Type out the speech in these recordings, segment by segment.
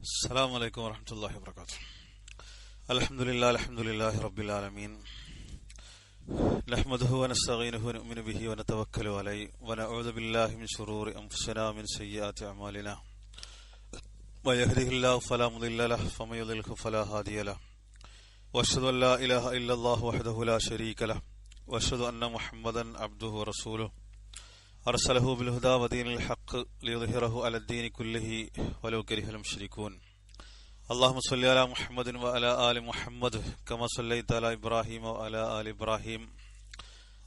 السلام عليكم ورحمة الله وبركاته. الحمد لله رب العالمين، نحمده ونستعينه ونؤمن به ونتوكل عليه ونعوذ بالله من شرور أنفسنا ومن سيئات أعمالنا، من يهده الله فلا مضل له ومن يضلل فلا هادي له، وأشهد أن لا إله إلا الله وحده لا شريك له، وأشهد أن محمدا عبده ورسوله أرسله بالهدى ودين الحق ليظهره على الدين كله ولو كره المشركون. اللهم صل على محمد وعلى آل محمد كما صليت على إبراهيم وعلى آل إبراهيم.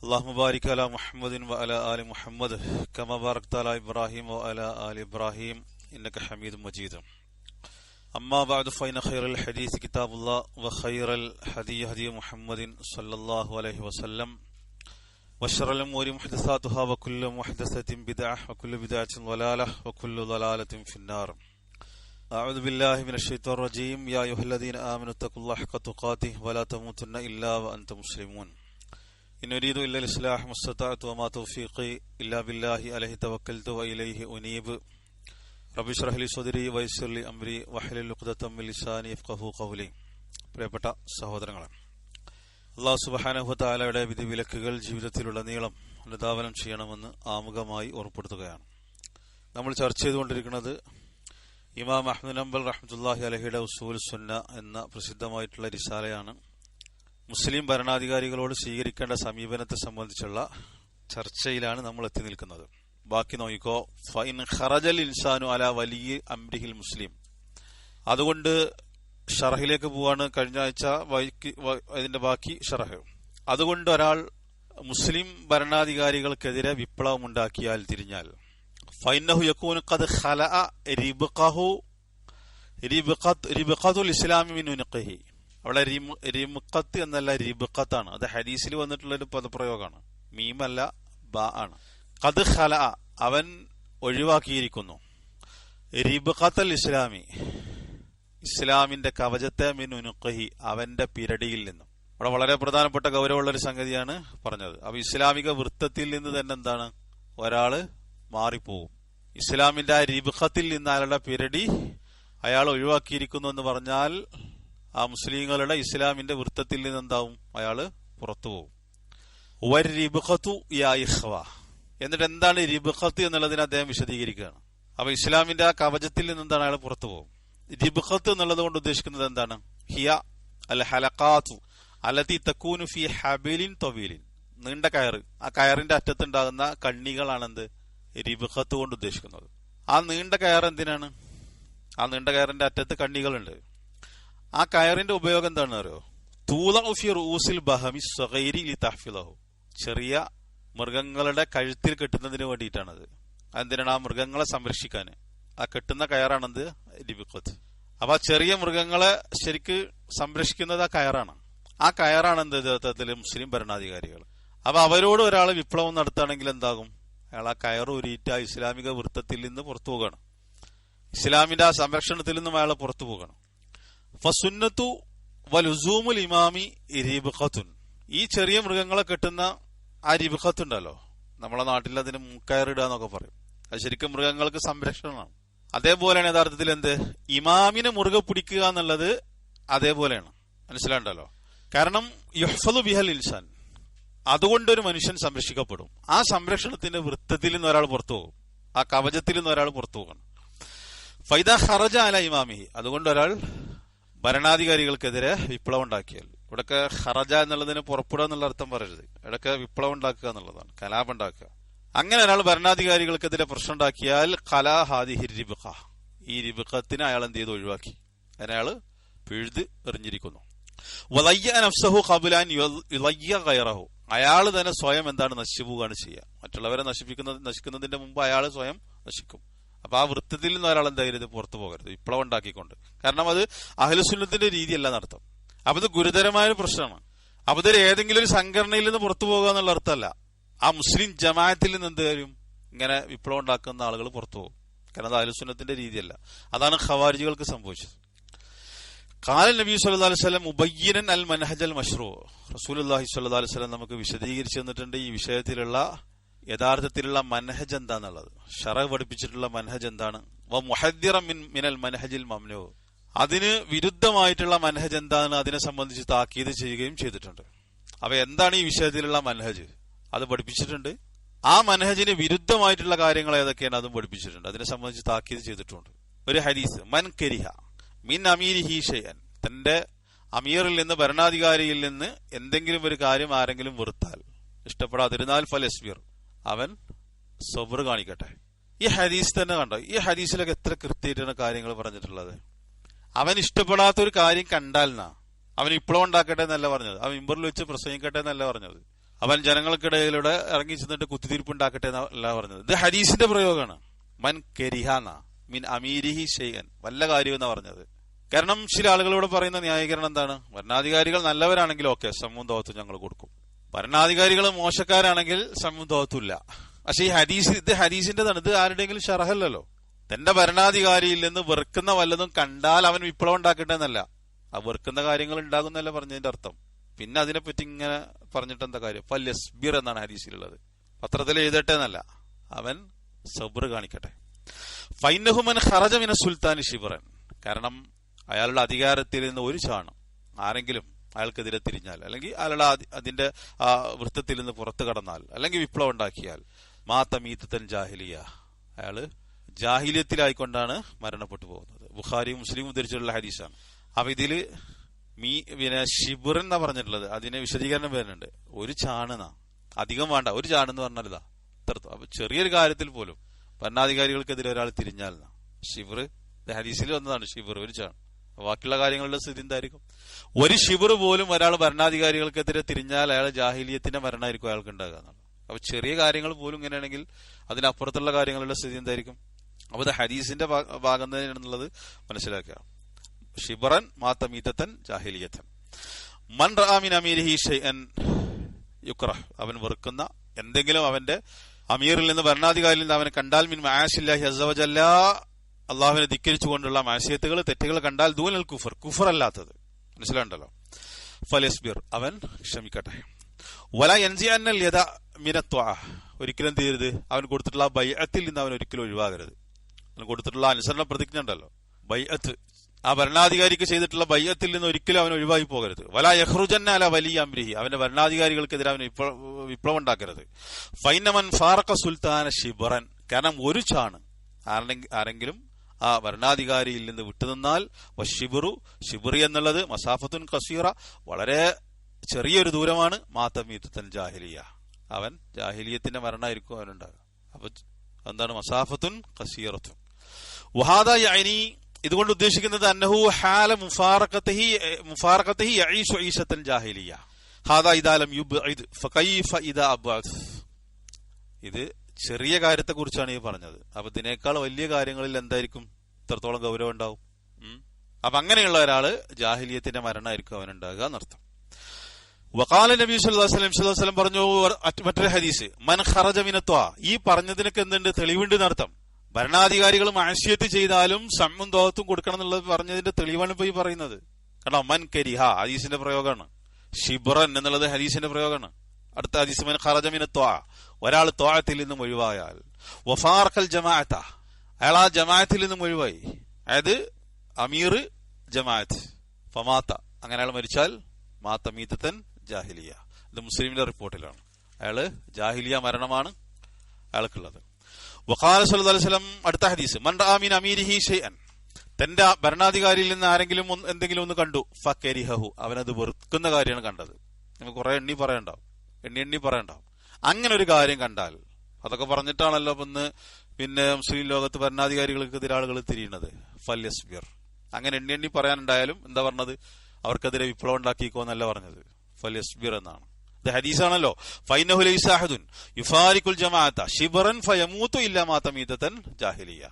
اللهم بارك على محمد وعلى آل محمد كما باركت على إبراهيم وعلى آل إبراهيم إنك حميد مجيد. أما بعد فإن خير الحديث كتاب الله وخير الهدي هدي محمد صلى الله عليه وسلم، وشر الأمور محدثاتها وكل محدثة بدعة وكل بدعة ضلالة وكل ضلالة في النار. أعوذ بالله من الشيطان الرجيم. يا أيها الذين آمنوا اتقوا الله حق تقاته ولا تموتن إلا وأنتم مسلمون. إن أريد إلا الإصلاح ما استطعت وما توفيقي إلا بالله عليه توكلت وإليه أنيب. رب اشرح لي صدري ويسر لي أمري واحلل عقدة من لساني يفقهوا قولي. പ്രിയപ്പെട്ട സഹോദരങ്ങളെ, അല്ലാഹു സുബ്ഹാനഹു വ തആലയുടെ വിധിവിലക്കുകൾ ജീവിതത്തിലുടനീളം അനുധാവനം ചെയ്യണമെന്ന് ആമുഖമായി ഓർമ്മപ്പെടുത്തുകയാണ്. നമ്മൾ ചർച്ച ചെയ്തുകൊണ്ടിരിക്കുന്നത് ഇമാം അഹ്മദ് ഹംബൽ റഹ്മത്തുള്ളാഹി അലൈഹിയുടെ ഉസൂൽ സുന്ന എന്ന പ്രസിദ്ധമായിട്ടുള്ള റിസാലയാണ്. മുസ്ലിം ഭരണാധികാരികളോട് സ്വീകരിക്കേണ്ട സമീപനത്തെ സംബന്ധിച്ചുള്ള ചർച്ചയിലാണ് നമ്മൾ എത്തി നിൽക്കുന്നത്. ബാക്കി നോക്കിക്കോ. ഫൈൻ ഖറജൽ ഇൻസാനു അലാ വലിയ അംരിഹിൽ മുസ്ലിം. അതുകൊണ്ട് ഷറഹിലേക്ക് പോവാണ്. കഴിഞ്ഞ ആഴ്ച ഇതിന്റെ ബാക്കി ഷറഹ്. അതുകൊണ്ട് ഒരാൾ മുസ്ലിം ഭരണാധികാരികൾക്കെതിരെ വിപ്ലവം ഉണ്ടാക്കിയാൽ തിരിഞ്ഞാൽ ഫൈനഹു യകൂനു ഖദ് ഖലഅ റിബ്ഖത്തുൽ ഇസ്ലാമി മിൻ ഉൻഖിഹി. അവിടെ റിബ്ഖത്ത് എന്നല്ല റിബ്ഖത്താണ്. അത് ഹദീസിൽ വന്നിട്ടുള്ള ഒരു പദപ്രയോഗമാണ്. മീമല്ല ബാ ആണ്. ഖദ് ഖലഅ അവൻ ഒഴിവാക്കിയിരിക്കുന്നു റിബ്ഖത്തുൽ ഇസ്ലാമി ഇസ്ലാമിന്റെ കവചത്തെ മിൻ ഉൻഖിഹി അവന്റെ പിരടിയിൽ നിന്നും. അവിടെ വളരെ പ്രധാനപ്പെട്ട ഗൗരവമുള്ള ഒരു സംഗതിയാണ് പറഞ്ഞത്. അപ്പൊ ഇസ്ലാമിക വൃത്തത്തിൽ നിന്ന് തന്നെ എന്താണ് ഒരാള് മാറിപ്പോവും. ഇസ്ലാമിന്റെ ആ റിബ്ഖത്തിൽ നിന്ന് അയാളുടെ പിരടി അയാൾ ഒഴിവാക്കിയിരിക്കുന്നു എന്ന് പറഞ്ഞാൽ ആ മുസ്ലിങ്ങളുടെ ഇസ്ലാമിന്റെ വൃത്തത്തിൽ നിന്ന് എന്താവും അയാള് പുറത്തു പോകും. വരിബ്ഖത്തു യാ ഇഖ്വ. എന്നിട്ട് എന്താണ് റിബ്ഖത്ത് എന്നുള്ളതിനെ അദ്ദേഹം വിശദീകരിക്കുകയാണ്. അപ്പൊ ഇസ്ലാമിന്റെ ആ കവചത്തിൽ നിന്ന് എന്താണ് അയാൾ പുറത്തു പോകും. റിബ്ഖത്ത് എന്നുള്ളത് കൊണ്ട് ഉദ്ദേശിക്കുന്നത് എന്താണ്? ഹിയ അൽ ഹലഖാത്തു അല്ലതി തകൂനു ഫി ഹബിലിൻ തവീലിൻ. നീണ്ട കയറ്, ആ കയറിന്റെ അറ്റത്തുണ്ടാകുന്ന കണ്ണികളാണ് എന്ത് റിബ്ഖത്ത് കൊണ്ട് ഉദ്ദേശിക്കുന്നത്. ആ നീണ്ട കയർ എന്തിനാണ്? ആ നീണ്ട കയറിന്റെ അറ്റത്ത് കണ്ണികളുണ്ട്. ആ കയറിന്റെ ഉപയോഗം എന്താണെന്ന് അറിയോ? തൂലഉ ഫി റൂസിൽ ബഹമി സ്വഗൈരി ലിതഹ്ഫിളഹു. ചെറിയ മൃഗങ്ങളുടെ കഴുത്തിൽ കെട്ടുന്നതിന് വേണ്ടിയിട്ടാണത്. എന്തിനാണ്? ആ മൃഗങ്ങളെ സംരക്ഷിക്കാൻ ആ കെട്ടുന്ന കയറാണെന്ത് റിബ്ഖത്ത്. അപ്പൊ ആ ചെറിയ മൃഗങ്ങളെ ശരിക്ക് സംരക്ഷിക്കുന്നത് ആ കയറാണ്. ആ കയറാണ് എന്ത് യഥാർത്ഥത്തിൽ മുസ്ലിം ഭരണാധികാരികൾ. അപ്പൊ അവരോട് ഒരാൾ വിപ്ലവം നടത്തുകയാണെങ്കിൽ എന്താകും? അയാൾ ആ കയറ് ഊരിയിട്ട് ആ ഇസ്ലാമിക വൃത്തത്തിൽ നിന്ന് പുറത്തു പോകണം. ഇസ്ലാമിന്റെ ആ സംരക്ഷണത്തിൽ നിന്നും അയാൾ പുറത്തു പോകണം. ഫസുന്നത്തു വലുസൂമുൽ ഇമാമി റിബ്ഖത്തുൻ. ഈ ചെറിയ മൃഗങ്ങളെ കെട്ടുന്ന ആ റിബ്ഖത്ത് ഉണ്ടല്ലോ, നമ്മളെ നാട്ടിൽ അതിന് മുക്കയറിടുക എന്നൊക്കെ പറയും. അത് ശരിക്കും മൃഗങ്ങൾക്ക് സംരക്ഷണമാണ്. അതേപോലെയാണ് യഥാർത്ഥത്തിൽ എന്ത് ഇമാമിനെ മുറുകെ പിടിക്കുക എന്നുള്ളത്. അതേപോലെയാണ്. മനസ്സിലാണ്ടല്ലോ. കാരണം യുഹ്ഫദു ബിഹൽ ഇൻസാൻ, അതുകൊണ്ടൊരു മനുഷ്യൻ സംരക്ഷിക്കപ്പെടും. ആ സംരക്ഷണത്തിന്റെ വൃത്തത്തിൽ നിന്ന് ഒരാൾ പുറത്തു പോകും. ആ കവചത്തിൽ നിന്ന് ഒരാൾ പുറത്തു പോകണം. ഫൈദ ഖറജ അല ഇമാമിഹി. അതുകൊണ്ട് ഒരാൾ ഭരണാധികാരികൾക്കെതിരെ വിപ്ലവം ഉണ്ടാക്കിയാൽ, ഇവിടൊക്കെ ഖറജ എന്നുള്ളതിന് പുറപ്പെടുക എന്നുള്ള അർത്ഥം പറയരുത്. ഇവിടൊക്കെ വിപ്ലവം ഉണ്ടാക്കുക എന്നുള്ളതാണ്, കലാപം ഉണ്ടാക്കുക. അങ്ങനെ ഒരാൾ ഭരണാധികാരികൾക്കെതിരെ പ്രശ്നം ഉണ്ടാക്കിയാൽ ഖലാ ഹാദിഹി റിബ്ഖ. ഈ റിബ്ഖത്തിനെ അയാൾ എന്ത് ചെയ്ത് ഒഴിവാക്കി, അതിനയാള് പിഴുത് എറിഞ്ഞിരിക്കുന്നു. വലയ്യ നഫ്സഹു ഖബ്ല അൻ യുളയ്യ ഗൈറഹു. അയാൾ തന്നെ സ്വയം എന്താണ് നശിച്ചുപോവുകയാണ് ചെയ്യുക. മറ്റുള്ളവരെ നശിക്കുന്നതിന്റെ മുമ്പ് അയാൾ സ്വയം നശിക്കും. അപ്പൊ ആ വൃത്തത്തിൽ നിന്ന് ഒരാൾ എന്തായാലും പുറത്തു പോകരുത് വിപ്ലവം ഉണ്ടാക്കിക്കൊണ്ട്. കാരണം അത് അഹ്ലുസുന്നത്തിന്റെ രീതിയല്ല നടത്തും. അപ്പൊ ഇത് ഗുരുതരമായ പ്രശ്നമാണ്. അപ്പൊ ഇത് ഏതെങ്കിലും ഒരു സംഘടനയിൽ നിന്ന് പുറത്തു പോകുക എന്നുള്ള അർത്ഥമല്ല. ആ മുസ്ലിം ജമാഅത്തിൽ നിന്ന് എന്തായാലും ഇങ്ങനെ വിപ്ലവം ഉണ്ടാക്കുന്ന ആളുകൾ പുറത്തു പോകും. കാരണം അത് അഹ്ലുസുന്നത്തിന്റെ രീതിയല്ല. അതാണ് ഖവാരിജികൾക്ക് സംഭവിച്ചത്. ഖാല നബി സല്ലല്ലാഹു അലൈഹി വസല്ലം മുബയ്യിനൻ അൽ മൻഹജൽ മശ്റൂ. റസൂലുള്ളാഹി സ്വല്ലല്ലാഹു അലൈഹി വസല്ലം നമുക്ക് വിശദീകരിച്ചു തന്നിട്ടുണ്ട് ഈ വിഷയത്തിലുള്ള യഥാർത്ഥത്തിലുള്ള മൻഹജ് എന്താന്നുള്ളത്. ശറഅ് പഠിപ്പിച്ചിട്ടുള്ള മൻഹജ് എന്താണ്, മുഹദ്ദിറൻ മിനൽ മനഹജിൽ മംനൂ, അതിന് വിരുദ്ധമായിട്ടുള്ള മനഹജ് എന്താണ് അതിനെ സംബന്ധിച്ച് താക്കീത് ചെയ്യുകയും ചെയ്തിട്ടുണ്ട്. അപ്പൊ എന്താണ് ഈ വിഷയത്തിലുള്ള മനഹജ് അത് പഠിപ്പിച്ചിട്ടുണ്ട്. ആ മനഹജിന് വിരുദ്ധമായിട്ടുള്ള കാര്യങ്ങൾ ഏതൊക്കെയാണ് അതും പഠിപ്പിച്ചിട്ടുണ്ട്. അതിനെ സംബന്ധിച്ച് താക്കീത് ചെയ്തിട്ടുണ്ട്. ഒരു ഹദീസ്, മൻ കരിഹ മിൻ അമീരിഹി ഷൈഅൻ, തന്റെ അമീറിൽ നിന്ന് ഭരണാധികാരിയിൽ നിന്ന് എന്തെങ്കിലും ഒരു കാര്യം ആരെങ്കിലും വെറുത്താൽ, ഇഷ്ടപ്പെടാതിരുന്നാൽ ഫലസ്ബിർ, അവൻ സബ്ർ കാണിക്കട്ടെ. ഈ ഹദീസ് തന്നെ കണ്ടോ, ഈ ഹദീസിലൊക്കെ എത്ര കൃത്യമായിട്ടാണ് കാര്യങ്ങൾ പറഞ്ഞിട്ടുള്ളത്. അവൻ ഇഷ്ടപ്പെടാത്ത ഒരു കാര്യം കണ്ടാൽ അവൻ ഇപ്പോഴും ഉണ്ടാക്കട്ടെ എന്നല്ല പറഞ്ഞത്, അവൻ മിമ്പറിൽ വെച്ച് പ്രസംഗിക്കട്ടെ എന്നല്ല പറഞ്ഞത്, അവൻ ജനങ്ങൾക്കിടയിലൂടെ ഇറങ്ങി ചെന്നിട്ട് കുത്തിത്തിരിപ്പ് ഉണ്ടാക്കട്ടെ എന്നല്ല പറഞ്ഞത്. ഇത് ഹദീസിന്റെ പ്രയോഗമാണ്. മൻ കരിഹാന മിൻ അമീരിഹി ഷൈഅൻ, വല്ല കാര്യം എന്നാ പറഞ്ഞത്. കാരണം ചില ആളുകളോട് പറയുന്ന ന്യായീകരണം എന്താണ്, ഭരണാധികാരികൾ നല്ലവരാണെങ്കിൽ ഓക്കെ സമൂഹം തോത്തും ഞങ്ങൾ കൊടുക്കും, ഭരണാധികാരികൾ മോശക്കാരാണെങ്കിൽ സമൂഹം തോത്തില്ല. പക്ഷെ ഈ ഹദീസ്, ഇത് ഹദീസിന്റെതാണ്, ഇത് ആരുടെയെങ്കിലും ഷറഹല്ലല്ലോ. തന്റെ ഭരണാധികാരിയിൽ നിന്ന് വെറുക്കുന്ന വല്ലതും കണ്ടാൽ അവൻ വിപ്ലവം ഉണ്ടാക്കട്ടെ എന്നല്ല, ആ വെറുക്കുന്ന കാര്യങ്ങൾ ഉണ്ടാകുന്നല്ല പറഞ്ഞതിന്റെ അർത്ഥം. പിന്നെ അതിനെപ്പറ്റി ഇങ്ങനെ പറഞ്ഞിട്ട് എന്താ കാര്യം? ഫല്യസ്ബിർ എന്നാണ് ഹദീസിലുള്ളത്. പത്രത്തിൽ എഴുതട്ടെ എന്നല്ല, അവൻ സബ്ർ കാണിക്കട്ടെ. ഫൈനഹു മൻ ഖറജ മിന സുൽത്താനി ഷിബ്റൻ, കാരണം അയാളുടെ അധികാരത്തിൽ നിന്ന് ഒരു ചാണം ആരെങ്കിലും അയാൾക്കെതിരെ തിരിഞ്ഞാൽ, അല്ലെങ്കിൽ അയാളുടെ അതിന്റെ ആ വൃത്തത്തിൽ നിന്ന് പുറത്തു കടന്നാൽ, അല്ലെങ്കിൽ വിപ്ലവം ഉണ്ടാക്കിയാൽ, മാതമീതൻ ജാഹിലിയ, അയാള് ജാഹിലിയത്തിലായിക്കൊണ്ടാണ് മരണപ്പെട്ടു പോകുന്നത്. ബുഖാരി മുസ്ലിം ഉദ്ധരിച്ചിട്ടുള്ള ഹദീസാണ്. അപ്പൊ ഇതില് പിന്നെ ഷിബിർ എന്നാ പറഞ്ഞിട്ടുള്ളത്, അതിന് വിശദീകരണം വരുന്നുണ്ട്. ഒരു ചാണെന്നാ, അധികം വേണ്ട, ഒരു ചാണെന്ന് പറഞ്ഞാൽ ഇതാ ഇത്രത്തും. അപ്പൊ ചെറിയൊരു കാര്യത്തിൽ പോലും ഭരണാധികാരികൾക്കെതിരെ ഒരാൾ തിരിഞ്ഞാൽ ഷിബിർ, ഹദീസിൽ വന്നതാണ് ഷിബിർ, ഒരു ചാണ്. ബാക്കിയുള്ള കാര്യങ്ങളുടെ സ്ഥിതി എന്തായിരിക്കും? ഒരു ഷിബിർ പോലും ഒരാൾ ഭരണാധികാരികൾക്കെതിരെ തിരിഞ്ഞാൽ അയാൾ ജാഹിലിയത്തിന്റെ മരണമായിരിക്കും അയാൾക്ക് ഉണ്ടാകുക എന്നാണ്. അപ്പൊ ചെറിയ കാര്യങ്ങൾ പോലും ഇങ്ങനെയാണെങ്കിൽ അതിനപ്പുറത്തുള്ള കാര്യങ്ങളുടെ സ്ഥിതി എന്തായിരിക്കും? അപ്പൊ ഇത് ഹദീസിന്റെ ഭാഗം തന്നെയാണെന്നുള്ളത് മനസ്സിലാക്കുക. ഷിബറൻ മാതമീതൻ ജാഹിലിയത്തൻ. മൻ റഅ മിൻ അമീരിഹി ഷൈഅൻ യുക്റഹ്, അവൻ വെറുക്കുന്ന എന്തെങ്കിലും അവന്റെ അമീറിൽ നിന്ന് ഭരണാധികാരിയിൽ നിന്ന് അവനെ കണ്ടാൽ, മിൻ മആസില്ലാഹി അസ്സ വജല്ല, അള്ളാഹുവിനെ ധിക്കരിച്ചുകൊണ്ടുള്ള മാസിയത്തുകൾ, തെറ്റുകൾ കണ്ടാൽ, ദൂനൽ കുഫർ, കുഫർ അല്ലാത്തത്, മനസ്സിലാണ്ടല്ലോ, ഫലസ്ബിർ, അവൻ ക്ഷമിക്കട്ടെ. വല യൻസിഅന്നൽ യദ മിന ത്വഅ, ഒരിക്കലും തീരുത് അവൻ കൊടുത്തിട്ടുള്ള ബൈഅത്തിൽ നിന്ന് അവൻ ഒരിക്കലും ഒഴിവാകരുത്. അവൻ കൊടുത്തിട്ടുള്ള അനുസരണ പ്രതിജ്ഞ ഉണ്ടല്ലോ, ബൈഅത്ത്, ആ ഭരണാധികാരിക്ക് ചെയ്തിട്ടുള്ള ബൈഅത്തിൽ നിന്ന് ഒരിക്കലും അവൻ ഒഴിവായി പോകരുത്. വല യഖ്റുജന്ന അല വലിയ അംരിഹി, അവന്റെ ഭരണാധികാരികൾക്കെതിരെ അവൻ വിപ്ലവം ഉണ്ടാക്കരുത്. ഫൈന മൻ ഫാറഖ സുൽത്താന ഷിബ്റൻ, കാരണം ഒരു ചാണ് ആരെങ്കിലും ആ ഭരണാധികാരിയിൽ നിന്ന് വിട്ടുനിന്നാൽ, വഷിബുറു, ഷിബുറി എന്നുള്ളത് മസാഫത്തുൻ കസീറ, വളരെ ചെറിയൊരു ദൂരമാണ്, മാതമീതൻ ജാഹിലിയ, അവൻ ജാഹിലിയത്തിന്റെ മരണമായിരിക്കും അവനുണ്ടാകുക. അപ്പൊ എന്താണ് മസാഫത്തുൻ കസീറത്തുൻ? വഹാദ യഅനി, ഇതുകൊണ്ട് ഉദ്ദേശിക്കുന്നത് അന്നഹു ഹാല മുഫാറഖതിഹി യഈശു ഈശത്തൻ ജാഹിലിയ ഹാദാ ഇദാ ലം യുബ്ഇദ് ഫകൈഫ ഇദാ അബ്അദ്. ഇത് ചെറിയ കാര്യത്തെ കുറിച്ചാണ് ഈ പറഞ്ഞത്. അപ്പൊ ഇതിനേക്കാൾ വലിയ കാര്യങ്ങളിൽ എന്തായിരിക്കും ഇത്രത്തോളം ഗൗരവം ഉണ്ടാവും? അപ്പൊ അങ്ങനെയുള്ള ഒരാള് ജാഹിലിയത്തിന്റെ മരണമായിരിക്കും അവനുണ്ടാകുക എന്നർത്ഥം. വഖാല നബി സല്ലല്ലാഹു അലൈഹി വസല്ലം പറഞ്ഞു മറ്റൊരു ഹദീസ്, മൻ ഖറജ മിന ത്വഅ, ഈ പറഞ്ഞതിനൊക്കെ എന്തുണ്ട്? തെളിവുണ്ട് എന്നർത്ഥം. ഭരണാധികാരികൾ മഅസിയത്ത് ചെയ്താലും സമ്മും ദോഹത്തും കൊടുക്കണം എന്നുള്ളത് പറഞ്ഞതിന്റെ തെളിവാണ് ഇപ്പൊ ഈ പറയുന്നത്. കാരണം മൻ കരിഹ ഹദീസിന്റെ പ്രയോഗമാണ്, ഷിബ്റൻ എന്നുള്ളത് ഹദീസിന്റെ പ്രയോഗമാണ്. അടുത്ത ഹദീസ്, മൻ ഖറജ മിന ത്വഅ, ഒരാൾ ത്വഅത്തിൽ നിന്നും ഒഴിവായാൽ, വഫാറഖൽ ജമാഅത, അയാൾ ആ ജമാഅത്തിൽ നിന്നും ഒഴിവായി, അതായത് അമീർ ജമാഅത്ത്, ഫമാത, അങ്ങനെ അയാൾ മരിച്ചാൽ, മാതമീതൻ ജാഹിലിയ, ഇത് മുസ്ലിമിന്റെ റിപ്പോർട്ടിലാണ്. അയാള് ജാഹിലിയ മരണമാണ് അയാൾക്കുള്ളത്. വഖാല സല്ലല്ലാഹു അലൈഹി വസല്ലം, അടുത്ത ഹദീസ്, മൻ റഅ മിൻ അമീരിഹി ഷൈഅൻ, തന്റെ ഭരണാധികാരിയിൽ നിന്ന് ആരെങ്കിലും എന്തെങ്കിലും ഒന്ന് കണ്ടു, ഫകരിഹു, അവനത് വെറുക്കുന്ന കാര്യമാണ് കണ്ടത്. നമുക്ക് കുറെ എണ്ണി പറയണ്ടാവും. അങ്ങനെ ഒരു കാര്യം കണ്ടാൽ, അതൊക്കെ പറഞ്ഞിട്ടാണല്ലോ പിന്നെ മുസ്ലിം ലോകത്ത് ഭരണാധികാരികൾക്കെതിരെ ആളുകൾ തിരിയുന്നത്. ഫല്യസ്ബിർ, അങ്ങനെ എണ്ണി പറയാനുണ്ടായാലും എന്താ പറഞ്ഞത്? അവർക്കെതിരെ വിപ്ലവം ഉണ്ടാക്കിക്കോ എന്നല്ല പറഞ്ഞത്, ഫല്യസ്ബിർ എന്നാണ്. ഇത് ഹദീസാണല്ലോ. ഫൈനഹു ലൈസ അഹദുൻ യുഫാരിഖുൽ ജമാഅത ശിബ്റൻ ഫയമൂതു ഇല്ലാ മാതമീതൻ ജാഹിലിയ,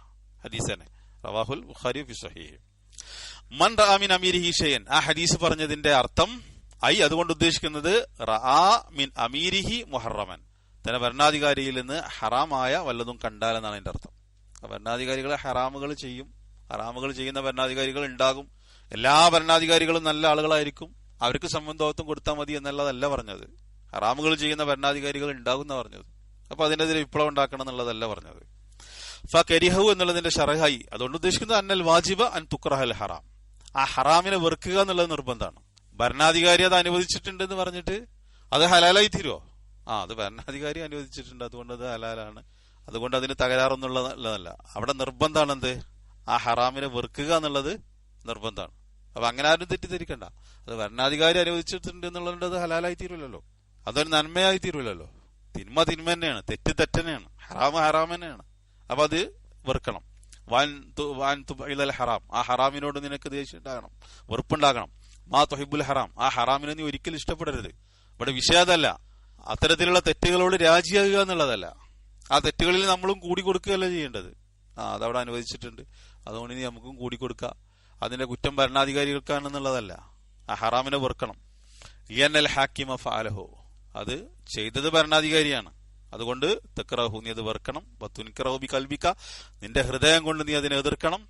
ഹദീസ് തന്നെ, റവാഹുൽ ബുഖാരി ഫി സ്വഹീഹ്. മൻ റഅ മിൻ അമീരിഹി ഷൈഅൻ, ആ ഹദീസ് പറഞ്ഞതിന്റെ അർത്ഥം, അതുകൊണ്ട് ഉദ്ദേശിക്കുന്നത് റഅ മിൻ അമീരിഹി മുഹറമൻ, തന്റെ ഭരണാധികാരിയിൽ നിന്ന് ഹറാമായ വല്ലതും കണ്ടാലെന്നാണ് അതിന്റെ അർത്ഥം. ഭരണാധികാരികളെ ഹറാമുകൾ ചെയ്യുന്ന ഭരണാധികാരികൾ ഉണ്ടാകും. എല്ലാ ഭരണാധികാരികളും നല്ല ആളുകളായിരിക്കും, അവർക്ക് സംബന്ധത്വം കൊടുത്താൽ മതി എന്നുള്ളതല്ല പറഞ്ഞത്. ഹറാമുകൾ ചെയ്യുന്ന ഭരണാധികാരികൾ ഉണ്ടാകുന്ന പറഞ്ഞത്. അപ്പൊ അതിനെതിരെ വിപ്ലവം ഉണ്ടാക്കണം എന്നുള്ളതല്ല പറഞ്ഞത്. ഫകരിഹു എന്നുള്ളതിന്റെ ഷറഹായി, അതുകൊണ്ട് ഉദ്ദേശിക്കുന്നത് അന്നൽ വാജിബ അൻ തുക്റഹൽ ഹറാം, ആ ഹറാമിനെ വെറുക്കുക എന്നുള്ളത് നിർബന്ധമാണ്. ഭരണാധികാരി അത് അനുവദിച്ചിട്ടുണ്ട് എന്ന് പറഞ്ഞിട്ട് അത് ഹലാലായി തീരുവോ? അത് ഭരണാധികാരി അനുവദിച്ചിട്ടുണ്ട്, അതുകൊണ്ട് അത് ഹലാലാണ്, അതുകൊണ്ട് അതിന് തകരാറൊന്നുള്ളതല്ല. അവിടെ നിർബന്ധമാണ് എന്ത്? ആ ഹറാമിനെ വെറുക്കുക എന്നുള്ളത് നിർബന്ധമാണ്. അപ്പൊ അങ്ങനെ ആരും തെറ്റിദ്ധരിക്കണ്ട. അത് ഭരണാധികാരി അനുവദിച്ചിട്ടുണ്ട് എന്നുള്ളത് അത് ഹലാലായി തീരുമല്ലോ, അതൊരു നന്മയായി തീരുമല്ലോ. തിന്മ തിന്മ തന്നെയാണ്, തെറ്റ് തെറ്റ് തന്നെയാണ്, ഹറാമ് ഹറാം തന്നെയാണ്. അപ്പൊ അത് വെറുക്കണം. വാൻ തുബഇൽ ഹറാം, ആ ഹറാമിനോട് നിനക്ക് ദേഷ്യം ഉണ്ടാകണം, വെറുപ്പുണ്ടാകണം. മാ തുഹിബുൽ ഹറാം, ആ ഹറാമിനെ നീ ഒരിക്കലും ഇഷ്ടപ്പെടരുത്. ഇവിടെ വിഷയം അതല്ല, അത്തരത്തിലുള്ള തെറ്റുകളോട് രാജിയാകുക എന്നുള്ളതല്ല. ആ തെറ്റുകളിൽ നമ്മളും കൂടി കൊടുക്കുകയല്ല ചെയ്യേണ്ടത്. അതവിടെ അനുവദിച്ചിട്ടുണ്ട്, അതുകൊണ്ട് ഇനി നമുക്കും കൂടി കൊടുക്കുക. അതിന്റെ കുറ്റം ഭരണാധികാരികൾക്കാണെന്നുള്ളതല്ല. ആ ഹറാമിനെ വെറുക്കണം. ലിയന്നൽ ഹാക്കിമ ഫഅലഹു, അത് ചെയ്തത് ഭരണാധികാരിയാണ്, അതുകൊണ്ട് തക്റഹു, നീ അത് വെറുക്കണം. വതുൻകറഹു ബിഖൽബിക, നിന്റെ ഹൃദയം കൊണ്ട് നീ അതിനെ എതിർക്കണം.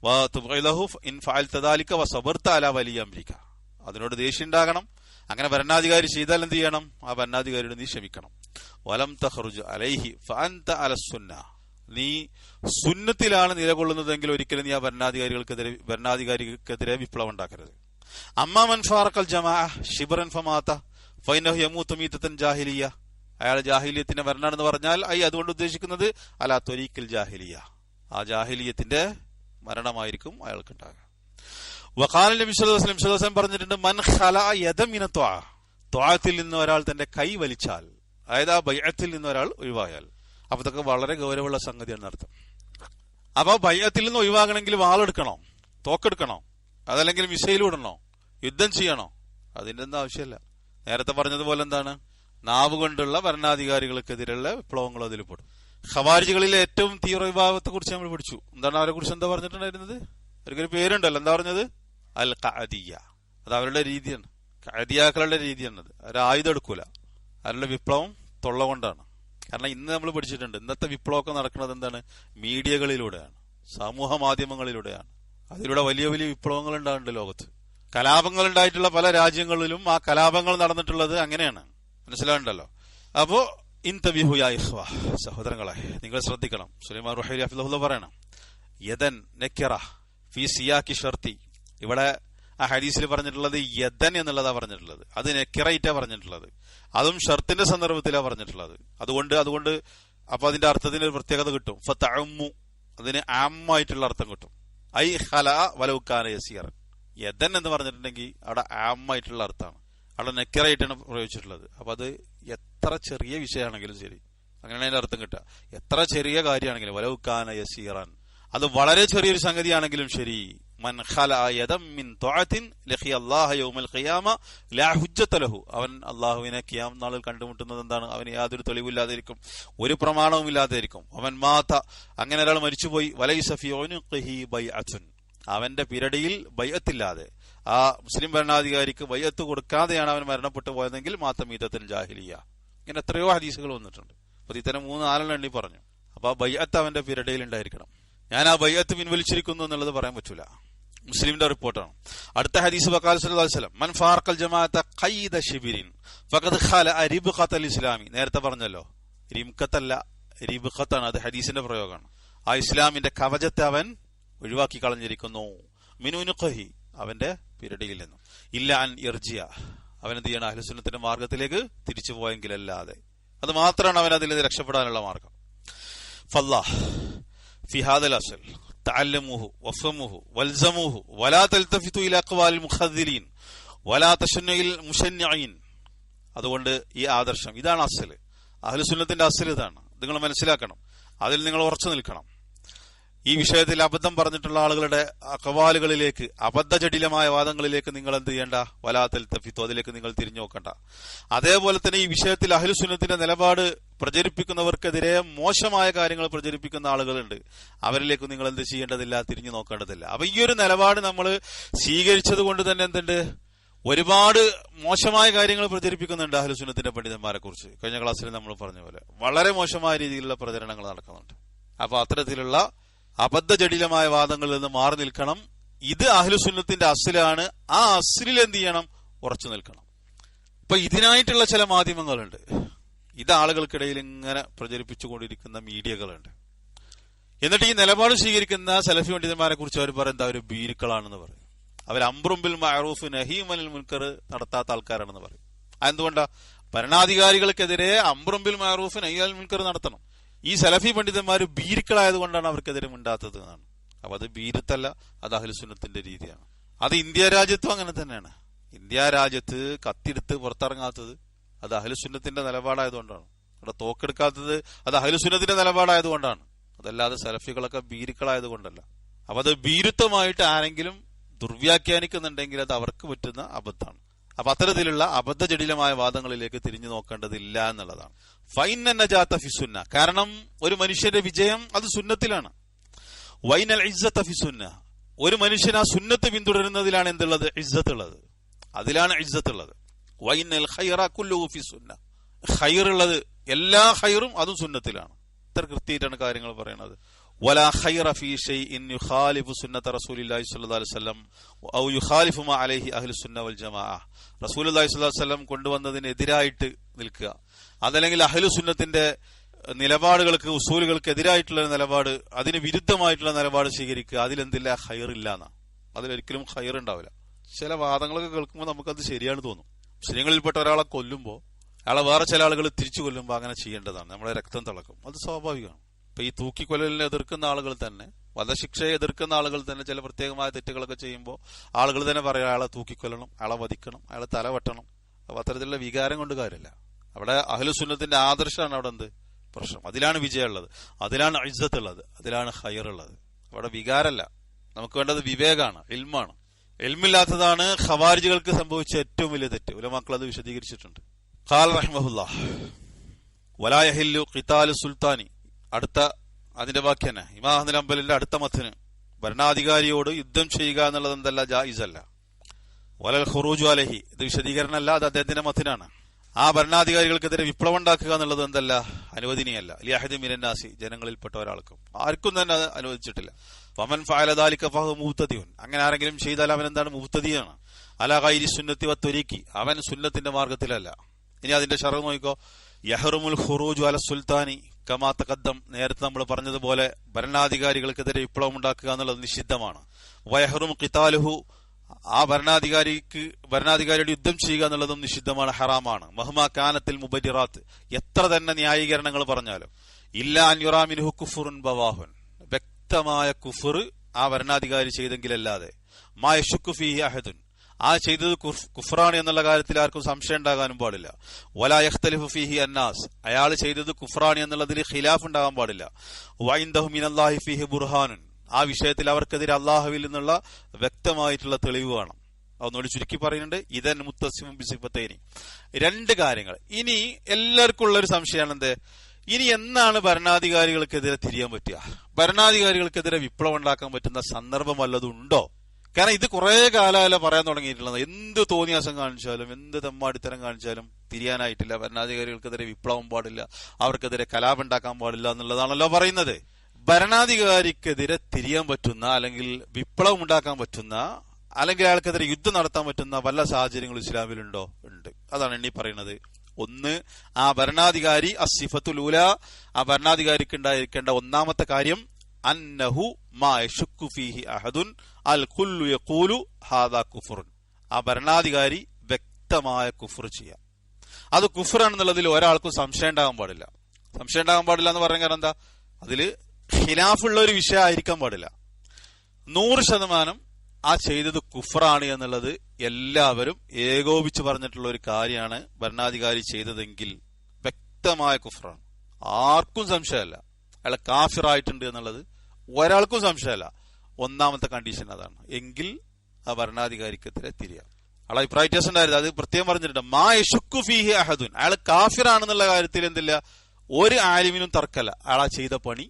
വതുബ്ഇലഹു ഇൻ ഫഅൽത ദാലിക വസബർത അലാ വലി അംരിക, അതിനോട് ദേഷ്യം ഉണ്ടാകണം. അങ്ങനെ ഭരണാധികാരി ചെയ്താൽ എന്ത് ചെയ്യണം? ആ ഭരണാധികാരിയോട് നീ ക്ഷമിക്കണം. വലം തഖ്റുജ് അലൈഹി ഫഅൻത അലസ്സുന്ന, നീ സുന്നത്തിലാണ് നിലകൊള്ളുന്നതെങ്കിൽ ഒരിക്കലും നീ ആ ഭരണാധികാരിക്കെതിരെ വിപ്ലവം ഉണ്ടാക്കരുത്. അമ്മാ മൻ ഫാറഖൽ ജമാഅ ശിബ്റൻ ഫമാത ഫഇന്നഹു യമൂതു മീതതൻ ജാഹിലിയ, അയാൾ ജാഹിലിയത്തിന്റെ മരണാണെന്ന് പറഞ്ഞാൽ അതുകൊണ്ട് ഉദ്ദേശിക്കുന്നത് അലാ ത്വരീഖിൽ ജാഹിലിയ, ആ ജാഹിലിയത്തിന്റെ മരണമായിരിക്കും അയാൾക്ക് ഉണ്ടാകുക. വഖാല നബി സല്ലല്ലാഹു അലൈഹി വസല്ലം പറഞ്ഞിട്ടുണ്ട്, മൻ ഖലഅ യദ മിന ത്വഅത്തിൽ നിന്ന് ഒരാൾ തന്റെ കൈ വലിച്ചാൽ, അതായത് ആ ബൈഅത്തിൽ നിന്ന് ഒരാൾ ഒഴിവായാൽ. അപ്പൊ ഇതൊക്കെ വളരെ ഗൗരവമുള്ള സംഗതിയാണ് അർത്ഥം. അപ്പൊ ബൈഅത്തിൽ നിന്ന് ഒഴിവാകണമെങ്കിൽ വാളെടുക്കണോ, തോക്കെടുക്കണോ, അതല്ലെങ്കിൽ മിസൈൽ വിടണോ, യുദ്ധം ചെയ്യണോ? അതിന്റെ ഒന്നും ആവശ്യമില്ല. നേരത്തെ പറഞ്ഞതുപോലെ എന്താണ്, നാവ് കൊണ്ടുള്ള ഭരണാധികാരികൾക്കെതിരെയുള്ള വിപ്ലവങ്ങളും അതിൽ പെടും. ഖവാരിജികളിലെ ഏറ്റവും തീവ്ര വിഭാഗത്തെ കുറിച്ച് നമ്മൾ പഠിച്ചു. എന്താണ് അവരെ കുറിച്ച് എന്താ പറഞ്ഞിട്ടുണ്ടായിരുന്നത്? അവർക്കൊരു പേരുണ്ടല്ലോ, എന്താ പറഞ്ഞത്? അൽ ഖഅദിയ. അത് അവരുടെ രീതിയാണ്, ഖഅദിയാക്കളുടെ രീതിയാണത്. അവർ ആയുധം എടുക്കൂല, അവരുടെ വിപ്ലവം തൊള്ള കൊണ്ടാണ്. കാരണം ഇന്ന് നമ്മൾ പഠിച്ചിട്ടുണ്ട്, ഇന്നത്തെ വിപ്ലവമൊക്കെ നടക്കുന്നത് എന്താണ്? മീഡിയകളിലൂടെയാണ്, സമൂഹ മാധ്യമങ്ങളിലൂടെയാണ്. അതിലൂടെ വലിയ വലിയ വിപ്ലവങ്ങൾ ഉണ്ടാകുന്നുണ്ട് ലോകത്ത്. കലാപങ്ങൾ ഉണ്ടായിട്ടുള്ള പല രാജ്യങ്ങളിലും ആ കലാപങ്ങൾ നടന്നിട്ടുള്ളത് അങ്ങനെയാണ്, മനസ്സിലാവുണ്ടല്ലോ. അപ്പോ ഇൻതബിഹു യാ ഇഖ്വ, സഹോദരങ്ങളെ നിങ്ങൾ ശ്രദ്ധിക്കണം. സുലൈമാൻ റുഹൈലി ഹഫിളഹുല്ലാഹ് പറയണം, യദൻ നക്കിറ ഫീ സിയാഖി ഷർത്തി. ഇവിടെ ആ ഹദീസിൽ പറഞ്ഞിട്ടുള്ളത് യദൻ എന്നുള്ളതാ പറഞ്ഞിട്ടുള്ളത്, അത് നക്കിറയിറ്റാ പറഞ്ഞിട്ടുള്ളത്, അതും ഷർത്തിന്റെ സന്ദർഭത്തിലാണ് പറഞ്ഞിട്ടുള്ളത്. അതുകൊണ്ട് അപ്പൊ അതിന്റെ അർത്ഥത്തിന് ഒരു പ്രത്യേകത കിട്ടും. ഫതഅമ്മു, അതിന് ആമ്മായിട്ടുള്ള അർത്ഥം കിട്ടും. ഐ ഖലഅ വലൗ കാന യസീറൻ. യദൻ എന്ന് പറഞ്ഞിട്ടുണ്ടെങ്കിൽ അവിടെ ആമ്മായിട്ടുള്ള അർത്ഥമാണ്, അവിടെ നക്കിറയിട്ടാണ് പ്രയോഗിച്ചിട്ടുള്ളത്. അപ്പൊ അത് എത്ര ചെറിയ വിഷയമാണെങ്കിലും ശരി, അങ്ങനെയാണ് അതിന്റെ അർത്ഥം കിട്ടുക. എത്ര ചെറിയ കാര്യമാണെങ്കിലും, വലൗ കാന യസീറൻ, അത് വളരെ ചെറിയൊരു സംഗതിയാണെങ്കിലും ശരി. മൻ ഖലഅ യദൻ മിൻ ത്വഅത്തിൻ ലഖിയ അല്ലാഹ യൗമൽ ഖിയാമ ലാ ഹുജ്ജത ലഹു, അവൻ അല്ലാഹുവിനെ ഖിയാമത്ത് നാളിൽ കണ്ടുമുട്ടുന്നത് എന്താണ്? അവന് യാതൊരു തെളിവില്ലാതെയിരിക്കും, ഒരു പ്രമാണവും ഇല്ലാതെയിരിക്കും. അവൻ മാത, അങ്ങനെ ഒരാൾ മരിച്ചുപോയി, വലൈസ ഫീ ഉനുഖിഹി ബൈഅത്തുൻ, അവന്റെ പിരടിയിൽ ബൈഅത്തില്ലാതെ, ആ മുസ്ലിം ഭരണാധികാരിക്ക് ബൈഅത്ത് കൊടുക്കാതെയാണ് അവൻ മരണപ്പെട്ടു പോയതെങ്കിൽ മാത മീതത്തുൽ ജാഹിലിയ. ഇങ്ങനെ എത്രയോ ഹദീസുകൾ വന്നിട്ടുണ്ട്. അപ്പൊ ഇത്തരം 3-4 എണ്ണി പറഞ്ഞു. അപ്പൊ ആ ബൈഅത്ത് അവന്റെ പിരടിയിൽ ഉണ്ടായിരിക്കണം. ഞാൻ ആ ബൈഅത്ത് പിൻവലിച്ചിരിക്കുന്നു എന്നുള്ളത് പറയാൻ പറ്റൂല. മുസ്ലിമിന്റെ റിപ്പോർട്ടാണ്. അടുത്ത ഹദീസ് വഖാല സല്ലല്ലാഹു അലൈഹി വസല്ലം, മൻ ഫാറഖൽ ജമാഅത ഖൈദ ശിബിരിൻ ഫഖദ് ഖലഅ റിബ്ഖത്തൽ ഇസ്ലാമി. നേരത്തെ പറഞ്ഞല്ലോ, റിബ്ഖത്തല്ല, റിബ്ഖത്താണ്. അത് ഹദീസിന്റെ പ്രയോഗമാണ്. ആ ഇസ്ലാമിന്റെ കവചത്തെ അവൻ ഒഴിവാക്കി കളഞ്ഞിരിക്കുന്നു. മിനുനുഖഹി, അവന്റെ പിരടിയിൽ നിന്നും. ഇല്ല അൻ ഇർജിയ, അവൻ എന്ത് ചെയ്യണം? അഹ്ലുസുന്നത്തിന്റെ മാർഗത്തിലേക്ക് തിരിച്ചു പോയെങ്കിലല്ലാതെ. അത് മാത്രമാണ് അവൻ അതിൽ നിന്ന് രക്ഷപ്പെടാനുള്ള മാർഗം. ഫല്ലാഹ് ഫി ഹാദൽ അസ്ൽ തഅല്ലമുഹു വഫഹമുഹു വൽസമുഹു വലാ തൽതഫിതു ഇലാ ഖവാലിൽ മുഖദ്ദിലീൻ വലാ തശന്നുഇൽ മുശന്നിഈൻ. അതുകൊണ്ട് ഈ ആദർശം, ഇതാണ് അസ്ൽ. അഹ്ലുസുന്നത്തിന്റെ അസ്ൽ ഇതാണ്. നിങ്ങൾ മനസ്സിലാക്കണം, അതിൽ നിങ്ങൾ ഉറച്ചു നിൽക്കണം. ഈ വിഷയത്തിൽ അബദ്ധം പറഞ്ഞിട്ടുള്ള ആളുകളുടെ അഖ്വാലുകളിലേക്ക്, അബദ്ധജടിലമായ വാദങ്ങളിലേക്ക് നിങ്ങൾ എന്ത് ചെയ്യേണ്ട? വലാ തൽതഫിതു, അതിലേക്ക് നിങ്ങൾ തിരിഞ്ഞു നോക്കണ്ട. അതേപോലെ തന്നെ ഈ വിഷയത്തിൽ അഹ്ലുസുന്നത്തിന്റെ നിലപാട് പ്രചരിപ്പിക്കുന്നവർക്കെതിരെ മോശമായ കാര്യങ്ങൾ പ്രചരിപ്പിക്കുന്ന ആളുകളുണ്ട്. അവരിലേക്ക് നിങ്ങൾ എന്ത് ചെയ്യേണ്ടതില്ല? തിരിഞ്ഞു നോക്കേണ്ടതില്ല. അപ്പൊ ഈ ഒരു നിലപാട് നമ്മൾ സ്വീകരിച്ചത് കൊണ്ട് തന്നെ എന്തുണ്ട്? ഒരുപാട് മോശമായ കാര്യങ്ങൾ പ്രചരിപ്പിക്കുന്നുണ്ട് അഹ്ലുസുന്നത്തിന്റെ പണ്ഡിതന്മാരെ കുറിച്ച്. കഴിഞ്ഞ ക്ലാസ്സിൽ നമ്മൾ പറഞ്ഞ പോലെ വളരെ മോശമായ രീതിയിലുള്ള പ്രചരണങ്ങൾ നടക്കുന്നുണ്ട്. അപ്പൊ അത്തരത്തിലുള്ള അബദ്ധജടിലമായ വാദങ്ങളിൽ നിന്ന് മാറി നിൽക്കണം. ഇത് അഹ്ലുസുന്നത്തിന്റെ അസ്ലാണ്. ആ അസ്ലിൽ എന്ത് ചെയ്യണം? ഉറച്ചു നിൽക്കണം. ഇപ്പൊ ഇതിനായിട്ടുള്ള ചില മാധ്യമങ്ങളുണ്ട്. ഇത് ആളുകൾക്കിടയിൽ ഇങ്ങനെ പ്രചരിപ്പിച്ചുകൊണ്ടിരിക്കുന്ന മീഡിയകളുണ്ട്. എന്നിട്ട് ഈ നിലപാട് സ്വീകരിക്കുന്ന സലഫി പണ്ഡിതന്മാരെ കുറിച്ച് അവർ പറയുന്നത് അവർ ഭീരുക്കളാണെന്ന് പറയും. അവർ അംറും ബിൽ മഅറൂഫ് നഹീം അനിൽ മുൻകർ നടത്താത്ത ആൾക്കാരാണെന്ന് പറയും. അതെന്തുകൊണ്ടാ? ഭരണാധികാരികൾക്കെതിരെ അംറും ബിൽ മഅറൂഫ് നഹീ അനിൽ മുൻകർ നടത്തണം. ഈ സലഫി പണ്ഡിതന്മാർ ഭീരുക്കളായതുകൊണ്ടാണ് അവർക്കെതിരെ മിണ്ടാത്തത് എന്നാണ്. അപ്പൊ അത് ഭീരുത്തല്ല, അത് അഹ്ലു സുന്നത്തിന്റെ രീതിയാണ്. അത് ഇന്ത്യ രാജ്യത്തും അങ്ങനെ തന്നെയാണ്. ഇന്ത്യ രാജ്യത്ത് കത്തിയെടുത്ത് പുറത്തിറങ്ങാത്തത് അത് അഹ്ലു സുന്നത്തിന്റെ നിലപാടായതുകൊണ്ടാണ്. അവിടെ തോക്കെടുക്കാത്തത് അത് അഹ്ലു സുന്നത്തിന്റെ നിലപാടായതുകൊണ്ടാണ്. അതല്ലാതെ സലഫികളൊക്കെ ഭീരുക്കളായതുകൊണ്ടല്ല. അപ്പൊ അത് ഭീരുത്വമായിട്ട് ആരെങ്കിലും ദുർവ്യാഖ്യാനിക്കുന്നുണ്ടെങ്കിൽ അത് അവർക്ക് പറ്റുന്ന അബദ്ധമാണ്. അപ്പൊ അത്തരത്തിലുള്ള അബദ്ധജടിലമായ വാദങ്ങളിലേക്ക് തിരിഞ്ഞു നോക്കേണ്ടതില്ല എന്നുള്ളതാണ്. ഫൈന നജാത ഫി സുന്ന, കാരണം ഒരു മനുഷ്യന്റെ വിജയം അത് സുന്നത്തിലാണ്. വൈനൽ ഇസ്സത ഫി സുന്ന, ഒരു മനുഷ്യൻ ആ സുന്നത്ത് പിന്തുടരുന്നതിലാണ് എന്തുള്ളത്? ഇസ്സത്ത് ഉള്ളത്, അതിലാണ് ഇസ്സത്ത് ഉള്ളത്. വൈനൽ ഖൈറ കുല്ലുഹു ഫി സുന്ന, ഖൈറുള്ളത് എല്ലാ ഖൈറും അതും സുന്നത്തിലാണ്. ഇത്ര കൃത്യമായിട്ടാണ് കാര്യങ്ങൾ പറയുന്നത്. വലാ ഖൈറ ഫീ ഷൈഇൻ യുഖാലിഫു സുന്നത റസൂലില്ലാഹി സ്വല്ലല്ലാഹു അലൈഹി വസല്ലം ഔ യുഖാലിഫു മാ അലൈഹി അഹ്ലുസ് സുന്ന വൽ ജമാഅ, റസൂലുള്ളാഹി സ്വല്ലല്ലാഹു അലൈഹി വസല്ലം കൊണ്ടുവന്നതിനെതിരായിട്ട് നിൽക്കുക, അതല്ലെങ്കിൽ അഹ്ലുസ് സുന്നത്തിന്റെ നിലപാടുകൾക്ക് ഉസൂലുകൾക്ക് എതിരായിട്ടുള്ള നിലപാട്, അതിന് വിരുദ്ധമായിട്ടുള്ള നിലപാട് സ്വീകരിക്കുക, അതിലെന്തില്ല? ഖൈറില്ല എന്നാ. അതിലൊരിക്കലും ഖൈർ ഉണ്ടാവില്ല. ചില വാദങ്ങളൊക്കെ കേൾക്കുമ്പോൾ നമുക്കത് ശരിയാണ് തോന്നും. മുസ്ലിങ്ങളിൽപ്പെട്ട ഒരാളെ കൊല്ലുമ്പോൾ അയാളെ വേറെ ചില ആളുകൾ തിരിച്ചു കൊല്ലുമ്പോൾ അങ്ങനെ ചെയ്യേണ്ടതാണ്. നമ്മളെ രക്തം തിളക്കും, അത് സ്വാഭാവികമാണ്. ഇപ്പൊ ഈ തൂക്കിക്കൊല്ലലിനെ എതിർക്കുന്ന ആളുകൾ തന്നെ, വധശിക്ഷയെ എതിർക്കുന്ന ആളുകൾ തന്നെ ചില പ്രത്യേകമായ തെറ്റുകളൊക്കെ ചെയ്യുമ്പോൾ ആളുകൾ തന്നെ പറയാം അയാളെ തൂക്കിക്കൊല്ലണം, അയാളെ വധിക്കണം, അയാളെ തല വെട്ടണം. അപ്പൊ അത്തരത്തിലുള്ള വികാരം കൊണ്ട് കാര്യമില്ല. അവിടെ അഹ്ലു സുന്നത്തിന്റെ ആദർശമാണ് അവിടെ എന്ത് പ്രശ്നം. അതിലാണ് വിജയമുള്ളത്, അതിലാണ് ഇസ്സത്ത് ഉള്ളത്, അതിലാണ് ഖൈർ ഉള്ളത്. അവിടെ വികാരമല്ല, നമുക്ക് വേണ്ടത് വിവേകാണ്, ഇൽമാണ്. ഇൽമില്ലാത്തതാണ് ഖവാരിജുകൾക്ക് സംഭവിച്ച ഏറ്റവും വലിയ തെറ്റ്. ഉലമാക്കൾ അത് വിശദീകരിച്ചിട്ടുണ്ട്. ഖാൽ റഹിമഹുല്ലാഹ് വലാ യഹില്ലു ഖിതാലു സുൽത്താനി, അടുത്ത അതിന്റെ ബാക്കി തന്നെ ഇമാം അഹ്മദ് ഹംബലിന്റെ അടുത്ത മത്തിന്, ഭരണാധികാരിയോട് യുദ്ധം ചെയ്യുക എന്നുള്ളത് എന്തല്ല? ജായിസ് അല്ല. വലൽ ഖുറൂജു അലൈഹി, ഇത് വിശദീകരണമല്ല, അത് അദ്ദേഹത്തിന്റെ മത്തിനാണ്. ആ ഭരണാധികാരികൾക്കെതിരെ വിപ്ലവം ഉണ്ടാക്കുക എന്നുള്ളത് എന്തല്ല? അനുവദനീയമല്ല. ലിഅഹദി മിനന്നാസി, ജനങ്ങളിൽപ്പെട്ട ഒരാൾക്കും ആർക്കും തന്നെ അത് അനുവദിച്ചിട്ടില്ല. ഫമൻ ഫഅല ദാലിക ഫഹു മുബ്തദിഉൻ, അങ്ങനെ ആരെങ്കിലും ചെയ്താൽ അവൻ എന്താണ്? മുബ്തദിയാണ്. അലാ ഗൈരി സുന്നത്തി വത്വരീഖി, അവൻ സുന്നത്തിന്റെ മാർഗത്തിലല്ല. ഇനി അതിന്റെ ശറഹ് നോക്കിക്കോ. യഹ്റുമുൽ ഖുറൂജു അല സുൽത്താനി കമാ തഖദ്ദം, നേരത്തെ നമ്മൾ പറഞ്ഞതുപോലെ ഭരണാധികാരികൾക്കെതിരെ വിപ്ലവം ഉണ്ടാക്കുക എന്നുള്ളത് നിഷിദ്ധമാണ്. വയഹ്റും ഖിതാലുഹു, ആ ഭരണാധികാരിയുടെ യുദ്ധം ചെയ്യുക എന്നുള്ളതും നിഷിദ്ധമാണ്, ഹറാമാണ്. മഹ്മാ കാനത്തിൽ മുബരിറാത്ത്, എത്ര തന്നെ ന്യായീകരണങ്ങൾ പറഞ്ഞാലും. ഇല്ലാ അൻ യുറാ മിൻഹു കുഫ്റുൻ ബവാഹുൻ, വ്യക്തമായ കുഫ്ർ ആ ഭരണാധികാരി ചെയ്തെങ്കിലല്ലാതെ. മാ യശുക്കു ഫീഹി അഹദുൻ, ആ ചെയ്തത് കുഫ്റാണ് എന്നുള്ള കാര്യത്തിൽ ആർക്കും സംശയം ഉണ്ടാകാനും പാടില്ല. വലാ യഖ്തലിഫു ഫീഹി അന്നാസ്, അയാൾ ചെയ്തത് കുഫ്റാണ് എന്നുള്ളതിൽ ഖിലാഫ് ഉണ്ടാകാൻ പാടില്ല. വഇൻദഹു മിനല്ലാഹി ഫീഹി ബുർഹാനുൻ, ആ വിഷയത്തിൽ അവർക്കെതിരെ അള്ളാഹുവിൽ നിന്നുള്ള വ്യക്തമായിട്ടുള്ള തെളിവ് വേണം. അതൊന്നുകൂടി ചുരുക്കി പറയുന്നുണ്ട്. ഇതൻ മുത്തസിമും ബിസിഫത്തൈനി, രണ്ട് കാര്യങ്ങൾ. ഇനി എല്ലാവർക്കും ഉള്ളൊരു സംശയമാണ് എന്ത്? ഇനി എന്നാണ് ഭരണാധികാരികൾക്കെതിരെ തിരിയാൻ പറ്റുക? ഭരണാധികാരികൾക്കെതിരെ വിപ്ലവം ഉണ്ടാക്കാൻ പറ്റുന്ന സന്ദർഭം വല്ലതും ഉണ്ടോ? കാരണം ഇത് കുറെ കാലമല്ല പറയാൻ തുടങ്ങിയിട്ടുള്ളത്. എന്ത് തോന്നിയാസം കാണിച്ചാലും, എന്ത് തെമ്മാടിത്തരം കാണിച്ചാലും തിരിയാനായിട്ടില്ല. ഭരണാധികാരികൾക്കെതിരെ വിപ്ലവം പാടില്ല, അവർക്കെതിരെ കലാപം ഉണ്ടാക്കാൻ പാടില്ല എന്നുള്ളതാണല്ലോ പറയുന്നത്. ഭരണാധികാരിക്കെതിരെ തിരിയാൻ പറ്റുന്ന, അല്ലെങ്കിൽ വിപ്ലവം ഉണ്ടാക്കാൻ പറ്റുന്ന, അല്ലെങ്കിൽ അയാൾക്കെതിരെ യുദ്ധം നടത്താൻ പറ്റുന്ന വല്ല സാഹചര്യങ്ങളും ഇസ്ലാമിലുണ്ടോ? ഉണ്ട്. അതാണ് എണ്ണി പറയുന്നത്. ഒന്ന്, ആ ഭരണാധികാരി അസ്സിഫത്തുൽ ഊല, ആ ഭരണാധികാരിക്ക് ഉണ്ടായിരിക്കേണ്ട ഒന്നാമത്തെ കാര്യം അന്നഹു മാ യശുക്കു ഫീഹി അഹദുൻ അൽ കുല്ലു യഖൂലു ഹാദാ കുഫ്റുൻ, ആ ഭരണാധികാരി വ്യക്തമായ കുഫ്ർ ചെയ്യാം. അത് കുഫ്റാണെന്നുള്ളതിൽ ഒരാൾക്കും സംശയം ഉണ്ടാകാൻ പാടില്ല. സംശയം ഉണ്ടാകാൻ പാടില്ല എന്ന് പറഞ്ഞ കാരണം എന്താ? അതില് ഖിലാഫുള്ള ഒരു വിഷയം ആയിരിക്കാൻ പാടില്ല. 100% ആ ചെയ്തത് കുഫ്റാണ് എന്നുള്ളത് എല്ലാവരും ഏകോപിച്ച് പറഞ്ഞിട്ടുള്ള ഒരു കാര്യമാണ്. ഭരണാധികാരി ചെയ്തതെങ്കിൽ വ്യക്തമായ കുഫ്റാണ്, ആർക്കും സംശയമല്ല. അയാൾ കാഫിറായിട്ടുണ്ട് എന്നുള്ളത് ഒരാൾക്കും സംശയമല്ല. ഒന്നാമത്തെ കണ്ടീഷൻ അതാണ്. എങ്കിൽ ആ ഭരണാധികാരിക്കെതിരെ തിരിയാം. അയാൾ അഭിപ്രായ വ്യത്യാസം ഉണ്ടായിരുന്നു, അത് പ്രത്യേകം പറഞ്ഞിട്ടുണ്ട്. മാ യശുക്കു ഫീഹി അഹദുൻ, അയാൾ കാഫിറാണെന്നുള്ള കാര്യത്തിൽ എന്തില്ല? ഒരു ആലിമിനും തർക്കല്ല. അയാൾ ആ ചെയ്ത പണി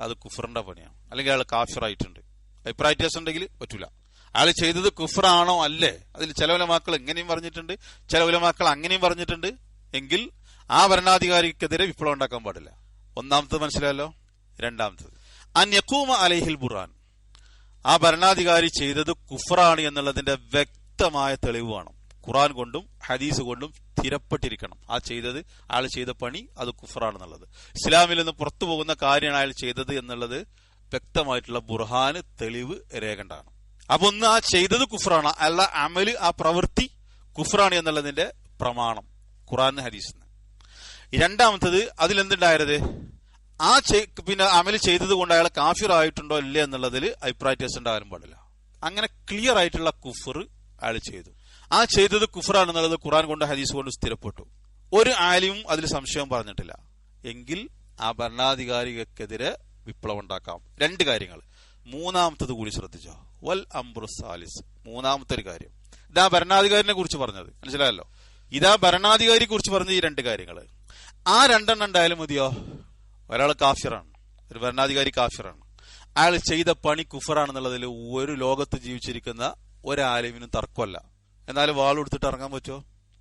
അത് കുഫറിന്റെ പണിയാണ്, അല്ലെങ്കിൽ അയാൾ കാഫിറായിട്ടുണ്ട്. അഭിപ്രായ വ്യത്യാസം ഉണ്ടെങ്കിൽ പറ്റൂല. അയാൾ ചെയ്തത് കുഫറാണോ അല്ലേ? അതിൽ ചില ഉലമാക്കൾ എങ്ങനെയും പറഞ്ഞിട്ടുണ്ട്, ചില ഉലമാക്കൾ അങ്ങനെയും പറഞ്ഞിട്ടുണ്ട്. എങ്കിൽ ആ ഭരണാധികാരിക്കെതിരെ വിപ്ലവം ഉണ്ടാക്കാൻ പാടില്ല. ഒന്നാമത്തത് മനസ്സിലായല്ലോ. രണ്ടാമത്തത് അൻ യഖൂമ അലൈഹിൽ ബുർഹാൻ, ആ ഭരണാധികാരി ചെയ്തത് കുഫറാണ് എന്നുള്ളതിന്റെ വ്യക്തമായ തെളിവ് വേണം. ഖുർആൻ കൊണ്ടും ഹദീസ് കൊണ്ടും സ്ഥിരപ്പെട്ടിരിക്കണം ആ ചെയ്തത്, അയാൾ ചെയ്ത പണി അത് കുഫറാണെന്നുള്ളത്. ഇസ്ലാമിൽ നിന്ന് പുറത്തു പോകുന്ന കാര്യമാണ് അയാൾ ചെയ്തത് എന്നുള്ളത് വ്യക്തമായിട്ടുള്ള ബുർഹാന് തെളിവ് രേഖണ്ടാണ്. അപ്പൊ ഒന്ന് ആ ചെയ്തത് കുഫറാണ്, അല്ല അമല് ആ പ്രവൃത്തി കുഫറാണ് എന്നുള്ളതിന്റെ പ്രമാണം ഖുർആൻ ഹദീസിന്. രണ്ടാമത്തത് അതിലെന്തുണ്ടായത്, ആ പിന്നെ അമല് ചെയ്തത് കൊണ്ട് അയാൾ കാഫിർ ആയിട്ടുണ്ടോ ഇല്ല എന്നുള്ളതിൽ അഭിപ്രായ വ്യത്യാസം ഉണ്ടാകാനും പാടില്ല. അങ്ങനെ ക്ലിയർ ആയിട്ടുള്ള കുഫർ അയാൾ ചെയ്തു, ആ ചെയ്തത് കുഫറാണെന്നുള്ളത് ഖുർആൻ കൊണ്ട് ഹദീസ് കൊണ്ട് സ്ഥിരപ്പെട്ടു, ഒരു ആലിമും അതിൽ സംശയം പറഞ്ഞിട്ടില്ല എങ്കിൽ ആ ഭരണാധികാരിക്കെതിരെ വിപ്ലവം ഉണ്ടാക്കാം. രണ്ട് കാര്യങ്ങൾ. മൂന്നാമത്തത് കൂടി ശ്രദ്ധിച്ചോ, വൽ അംറു സാലിസ്, മൂന്നാമത്തെ ഒരു കാര്യം. ഇതാ ഭരണാധികാരിനെ കുറിച്ച് പറഞ്ഞത്, മനസ്സിലായല്ലോ. ഇതാ ഭരണാധികാരിയെ കുറിച്ച് പറഞ്ഞ ഈ രണ്ട് കാര്യങ്ങൾ, ആ രണ്ടെണ്ണം ഉണ്ടായാലും മതിയോ? ഒരാൾ കാഫിറാണ്, ഒരു ഭരണാധികാരി കാഫിറാണ്, അയാൾ ചെയ്ത പണി കുഫറാണെന്നുള്ളതിൽ ഒരു ലോകത്ത് ജീവിച്ചിരിക്കുന്ന ഒരാലിമിനും തർക്കമല്ല. എന്നാലും വാളെടുത്തിട്ട് ഇറങ്ങാൻ പറ്റുമോ?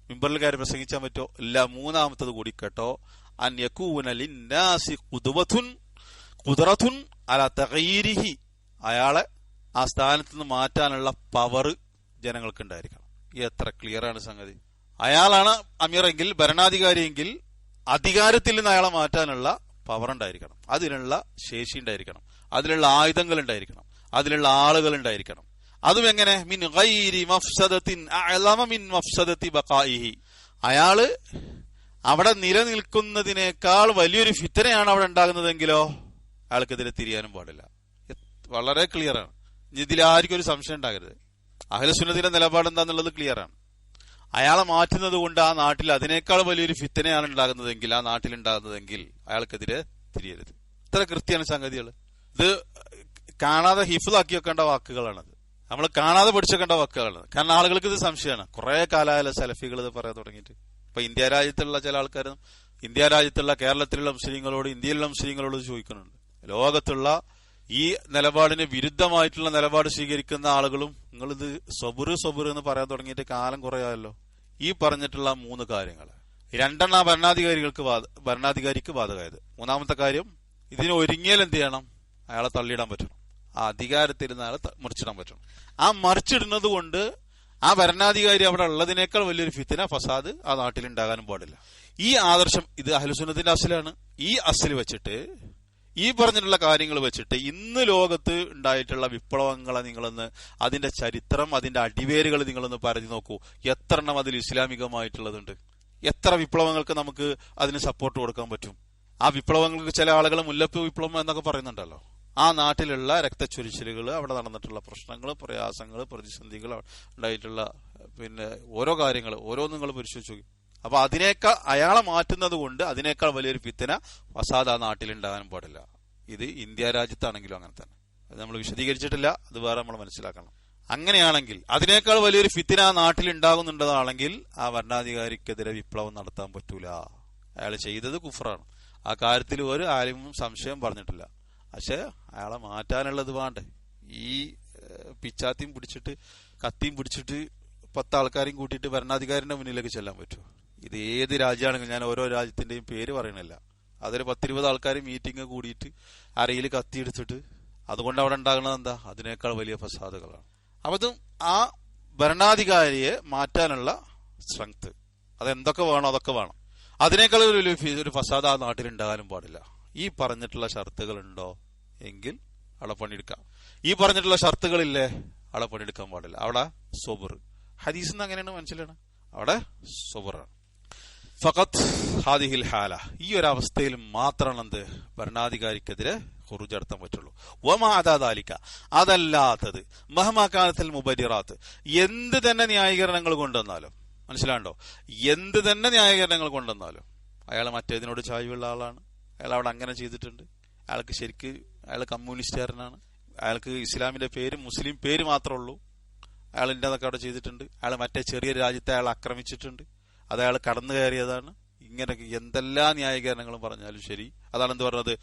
മിമ്പറിൽ കാര്യം പ്രസംഗിച്ചാൻ പറ്റുമോ? ഇല്ല. മൂന്നാമത്തത് കൂടി കേട്ടോ, അൻ യകൂന ലിന്നാസി ഖുദ്റത്തുൻ അലാ തഗ്യീരിഹി, അയാളെ ആ സ്ഥാനത്ത് നിന്ന് മാറ്റാനുള്ള പവർ ജനങ്ങൾക്ക് ഉണ്ടായിരിക്കണം. എത്ര ക്ലിയർ ആണ് സംഗതി. അയാളാണ് അമീറെങ്കിൽ, ഭരണാധികാരിയെങ്കിൽ അധികാരത്തിൽ നിന്ന് അയാളെ മാറ്റാനുള്ള പവർ ഉണ്ടായിരിക്കണം, അതിനുള്ള ശേഷി ഉണ്ടായിരിക്കണം, അതിലുള്ള ആയുധങ്ങൾ ഉണ്ടായിരിക്കണം, അതിലുള്ള ആളുകൾ ഉണ്ടായിരിക്കണം. അതും എങ്ങനെ? മിൻ ഗൈരി മഫ്സദത്തിൻ അഅ്ലമ മിൻ മഫ്സദത്തി ബഖാഇഹി, അയാള് അവിടെ നിലനിൽക്കുന്നതിനേക്കാൾ വലിയൊരു ഫിത്നയാണ് അവിടെ ഉണ്ടാകുന്നതെങ്കിലോ അയാൾക്കെതിരെ തിരിയാനും പാടില്ല. വളരെ ക്ലിയർ ആണ്. ഇതിലാർക്കും ഒരു സംശയം ഉണ്ടാകരുത്. അഹ്ലുസുന്നത്തിന്റെ നിലപാട് എന്താന്നുള്ളത് ക്ലിയർ ആണ്. അയാളെ മാറ്റുന്നത് കൊണ്ട് ആ നാട്ടിൽ അതിനേക്കാൾ വലിയൊരു ഫിത്നയാണ് ഉണ്ടാകുന്നതെങ്കിൽ, ആ നാട്ടിൽ ഉണ്ടാകുന്നതെങ്കിൽ അയാൾക്കെതിരെ തിരിയരുത്. ഇത്ര കൃത്യമാണ് സംഗതികൾ. ഇത് കാണാതെ ഹിഫ്ളാക്കി വെക്കേണ്ട വാക്കുകളാണത്, നമ്മൾ കാണാതെ പഠിച്ചേക്കേണ്ട വാക്കുകളാണ്. കാരണം ആളുകൾക്ക് ഇത് സംശയമാണ്. കുറെ കാലമായാലും സലഫികൾ ഇത് പറയാൻ തുടങ്ങിയിട്ട്. ഇപ്പൊ ഇന്ത്യ രാജ്യത്തുള്ള ചില ആൾക്കാരും ഇന്ത്യ രാജ്യത്തുള്ള കേരളത്തിലുള്ള മുസ്ലിങ്ങളോട്, ഇന്ത്യയിലുള്ള മുസ്ലിങ്ങളോട് ചോദിക്കുന്നുണ്ട്, ലോകത്തുള്ള ഈ നിലപാടിന് വിരുദ്ധമായിട്ടുള്ള നിലപാട് സ്വീകരിക്കുന്ന ആളുകളും നിങ്ങളിത് സബുറ് എന്ന് പറയാൻ തുടങ്ങിയിട്ട് കാലം കുറയായല്ലോ. ഈ പറഞ്ഞിട്ടുള്ള മൂന്ന് കാര്യങ്ങൾ, രണ്ടെണ്ണ ഭരണാധികാരിക്ക് ബാധകമായത്. മൂന്നാമത്തെ കാര്യം, ഇതിന് ഒരുങ്ങിയാൽ എന്ത് ചെയ്യണം? അയാളെ തള്ളിയിടാൻ പറ്റണം, ആ അധികാരത്തിരുന്ന് അയാളെ മറിച്ചിടാൻ പറ്റണം. ആ മറിച്ചിടുന്നത് കൊണ്ട് ആ ഭരണാധികാരി അവിടെ ഉള്ളതിനേക്കാൾ വലിയൊരു ഫിത്ന, ഫസാദ് ആ നാട്ടിൽ ഉണ്ടാകാനും പാടില്ല. ഈ ആദർശം, ഇത് അഹ്ലുസുന്നത്തിന്റെ അസ്ലാണ്. ഈ അസ്ല് വെച്ചിട്ട്, ഈ പറഞ്ഞിട്ടുള്ള കാര്യങ്ങൾ വെച്ചിട്ട് ഇന്ന് ലോകത്ത് ഉണ്ടായിട്ടുള്ള വിപ്ലവങ്ങളെ നിങ്ങളൊന്ന്, അതിന്റെ ചരിത്രം, അതിന്റെ അടിവേരുകൾ നിങ്ങളൊന്ന് പറഞ്ഞു നോക്കൂ. എത്ര എണ്ണം അതിൽ ഇസ്ലാമികമായിട്ടുള്ളതുണ്ട്? എത്ര വിപ്ലവങ്ങൾക്ക് നമുക്ക് അതിന് സപ്പോർട്ട് കൊടുക്കാൻ പറ്റും? ആ വിപ്ലവങ്ങൾക്ക് ചില ആളുകൾ മുല്ലപ്പൂ വിപ്ലവം എന്നൊക്കെ പറയുന്നുണ്ടല്ലോ. ആ നാട്ടിലുള്ള രക്തച്ചൊരിച്ചിലുകൾ, അവിടെ നടന്നിട്ടുള്ള പ്രശ്നങ്ങൾ, പ്രയാസങ്ങൾ, പ്രതിസന്ധികൾ, ഉണ്ടായിട്ടുള്ള പിന്നെ ഓരോ കാര്യങ്ങൾ ഓരോന്നും നിങ്ങൾ പരിശോധിച്ചു നോക്കി. അപ്പൊ അതിനേക്കാൾ അയാളെ മാറ്റുന്നത് കൊണ്ട് അതിനേക്കാൾ വലിയൊരു ഫിത്ന, ഫസാദ് ആ നാട്ടിലുണ്ടാകാനും പാടില്ല. ഇത് ഇന്ത്യ രാജ്യത്താണെങ്കിലും അങ്ങനെ തന്നെ. അത് നമ്മൾ വിശദീകരിച്ചിട്ടില്ല, അത് വേറെ നമ്മൾ മനസ്സിലാക്കണം. അങ്ങനെയാണെങ്കിൽ അതിനേക്കാൾ വലിയൊരു ഫിത്ന ആ നാട്ടിൽ ഉണ്ടാകുന്നുണ്ടതാണെങ്കിൽ ആ ഭരണാധികാരിക്കെതിരെ വിപ്ലവം നടത്താൻ പറ്റൂല. അയാൾ ചെയ്തത് കുഫറാണ്, ആ കാര്യത്തിൽ ഒരു ആരും സംശയം പറഞ്ഞിട്ടില്ല. പക്ഷെ അയാളെ മാറ്റാനുള്ളത് വേണ്ടേ? ഈ പിച്ചാത്തിയും പിടിച്ചിട്ട് കത്തിയും പിടിച്ചിട്ട് 10 ആൾക്കാരെയും കൂട്ടിയിട്ട് ഭരണാധികാരിന്റെ മുന്നിലേക്ക് ചെല്ലാൻ പറ്റുമോ? ഇത് ഏത് രാജ്യമാണെങ്കിലും, ഞാൻ ഓരോ രാജ്യത്തിന്റെയും പേര് പറയണില്ല, അതൊരു 10-20 ആൾക്കാർ മീറ്റിംഗ് കൂടിയിട്ട് അരയിൽ കത്തിയെടുത്തിട്ട്, അതുകൊണ്ട് അവിടെ ഉണ്ടാകുന്നത് എന്താ? അതിനേക്കാൾ വലിയ ഫസാദുകളാണ്. അപ്പൊ അതും ആ ഭരണാധികാരിയെ മാറ്റാനുള്ള സ്ട്രെങ്ത്, അതെന്തൊക്കെ വേണോ അതൊക്കെ വേണം. അതിനേക്കാൾ ഒരു ഫസാദ് ആ നാട്ടിൽ ഉണ്ടാകാനും പാടില്ല. ഈ പറഞ്ഞിട്ടുള്ള ഷർത്തുകൾ ഉണ്ടോ എങ്കിൽ അവിടെ പണിയെടുക്കാം. ഈ പറഞ്ഞിട്ടുള്ള ഷർത്തുകളില്ലേ, അവിടെ പണിയെടുക്കാൻ പാടില്ല. അവിടെ സൊബർ, ഹദീസിന്ന് അങ്ങനെയാണ് മനസ്സിലാണ്, അവിടെ സൊബറാണ്. ഫഖത്ത് ഹാദിഹിൽ ഹാല, ഈ ഒരു അവസ്ഥയിൽ മാത്രമാണ് എന്ത് ഭരണാധികാരിക്കെതിരെ ഖുറൂജ് നടത്താൻ പറ്റുള്ളൂ. വമാ അദാലിക, അതല്ലാത്തത് മഹ്മാകാനത്തിൽ മുബരിറാത്ത്, എന്ത് തന്നെ ന്യായീകരണങ്ങൾ കൊണ്ടുവന്നാലും, മനസ്സിലാണ്ടോ, എന്ത് തന്നെ ന്യായീകരണങ്ങൾ കൊണ്ടുവന്നാലും അയാൾ മറ്റേതിനോട് ചായ്വുള്ള ആളാണ്, അയാൾ അവിടെ അങ്ങനെ ചെയ്തിട്ടുണ്ട്, അയാൾക്ക് ശരിക്ക് അയാൾ കമ്മ്യൂണിസ്റ്റുകാരനാണ്, അയാൾക്ക് ഇസ്ലാമിന്റെ പേര്, മുസ്ലിം പേര് മാത്രമേ ഉള്ളൂ, അയാൾ ഇന്നതൊക്കെ അവിടെ ചെയ്തിട്ടുണ്ട്, അയാൾ മറ്റേ ചെറിയ രാജ്യത്തെ അയാൾ ആക്രമിച്ചിട്ടുണ്ട്, അത് അയാൾ കടന്നു കയറിയതാണ്, ഇങ്ങനെ എന്തെല്ലാം ന്യായീകരണങ്ങളും പറഞ്ഞാലും ശരി, അതാണ് എന്ത് പറഞ്ഞത്,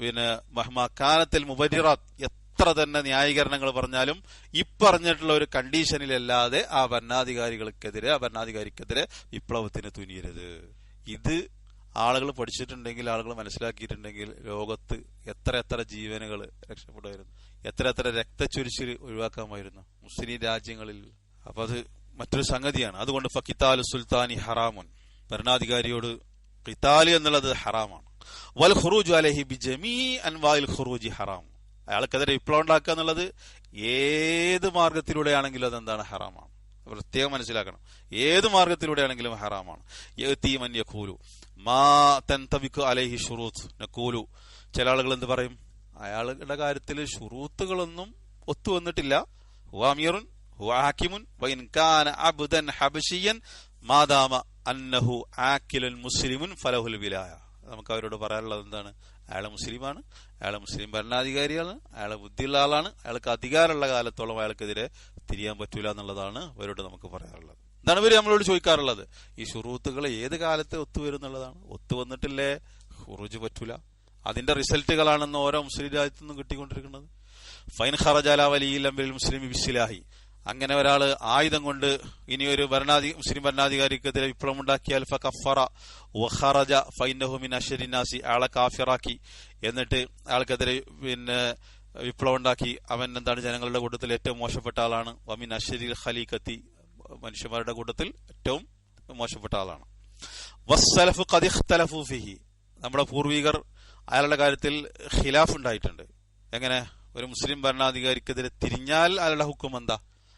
പിന്നെ മഹ്മാകാനത്തിൽ മുബരിറാത്ത്, എത്ര തന്നെ ന്യായീകരണങ്ങൾ പറഞ്ഞാലും ഇപ്പറഞ്ഞിട്ടുള്ള ഒരു കണ്ടീഷനിലല്ലാതെ ആ ഭരണാധികാരിക്കെതിരെ വിപ്ലവത്തിന് തുനിയരുത്. ഇത് ആളുകൾ പഠിച്ചിട്ടുണ്ടെങ്കിൽ, ആളുകൾ മനസ്സിലാക്കിയിട്ടുണ്ടെങ്കിൽ ലോകത്ത് എത്ര ജീവനുകൾ രക്ഷപ്പെടുമായിരുന്നു, എത്ര രക്തച്ചൊരിച്ചിൽ ഒഴിവാക്കാമായിരുന്നു മുസ്ലിം രാജ്യങ്ങളിൽ. അപ്പൊ അത് മറ്റൊരു സംഗതിയാണ്. അതുകൊണ്ട് ഫഖിതാലു സുൽത്താനി ഹറാമുൻ, ഭരണാധികാരിയോട് ഖിതാല് എന്നുള്ളത് ഹറാമാണ്. വൽ ഖുറൂജു അലൈഹി ബിജമീ അൻവാഇൽ ഖുറൂജി ഹറാം, അയാൾക്കെതിരെ വിപ്ലവം ഉണ്ടാക്കുക എന്നുള്ളത് ഏത് മാർഗത്തിലൂടെയാണെങ്കിലും അതെന്താണ്? ഹറാമാണ്. പ്രത്യേകം മനസ്സിലാക്കണം, ഏത് മാർഗത്തിലൂടെയാണെങ്കിലും ഹറാമാണ്. യതീമൻ യഖൂലു മാ തൻതബികു അലൈഹി ശുറൂത്ത് നഖൂലു. ചില ആളുകൾ എന്ത് പറയും? അയാളുടെ കാര്യത്തിൽ ശുറൂത്തുകളൊന്നും ഒത്തുവന്നിട്ടില്ല. ഹുവ അമീറുൻ ഹുവ ഹാക്കിമുൻ വഇൻ കാന അബ്ദൻ ഹബശിയൻ മാദാമ അന്നഹു ആക്കിലുൻ മുസ്ലിമുൻ ഫലഹുൽ വിലായ. നമുക്ക് അവരോട് പറയാനുള്ളത് എന്താണ്? അയാളെ മുസ്ലിമാണ്, അയാളെ മുസ്ലിം ഭരണാധികാരിയാണ്, അയാളെ ബുദ്ധിയുള്ള ആളാണ്, അയാൾക്ക് അധികാരമുള്ള കാലത്തോളം അയാൾക്കെതിരെ തിരിയാൻ പറ്റൂല എന്നുള്ളതാണ് അവരോട് നമുക്ക് പറയാറുള്ളത്. ഇതാണ് ഇവര് നമ്മളോട് ചോദിക്കാറുള്ളത്. ഈ ശുറൂത്തുകൾ ഏത് കാലത്ത് ഒത്തുവരുന്നുള്ളതാണ്. ഒത്തുവന്നിട്ടില്ലേ ഖുറൂജ് പറ്റൂല. അതിന്റെ റിസൾട്ടുകളാണെന്ന് ഓരോ മുസ്ലിം രാജ്യത്തു നിന്നും കിട്ടിക്കൊണ്ടിരിക്കുന്നത്. ഫൈൻ ഖറജ അലാ വലിയിൽ അംരിൽ മുസ്ലിം ബിസ്സിലാഹി. അങ്ങനെ ഒരാള് ആയുധം കൊണ്ട് ഇനി ഒരു മുസ്ലിം ഭരണാധികാരിക്കെതിരെ വിപ്ലവം ഉണ്ടാക്കിയാൽ ഫകഫറ വഖറജ ഫൈന്നഹു മിൻ അശ്റിന്നാസി, അയാളെ കാഫിറാക്കി, എന്നിട്ട് അയാൾക്കെതിരെ വിപ്ലവം ഉണ്ടാക്കി, അവൻ എന്താണ് ജനങ്ങളുടെ കൂട്ടത്തിൽ ഏറ്റവും മോശപ്പെട്ട ആളാണ്. വമിൻ അശ്റിൽ ഖലീഖത്തി, മനുഷ്യന്മാരുടെ കൂട്ടത്തിൽ ഏറ്റവും മോശപ്പെട്ട ആളാണ്. വസ്സലഫു ഖദ് ഇഖ്തലഫു ഫീഹി, നമ്മുടെ പൂർവികർ അയാളുടെ കാര്യത്തിൽ ഖിലാഫ് ഉണ്ടായിട്ടുണ്ട്. എങ്ങനെ? ഒരു മുസ്ലിം ഭരണാധികാരിക്കെതിരെ തിരിഞ്ഞാൽ അയാളുടെ ഹുക്കം എന്താ?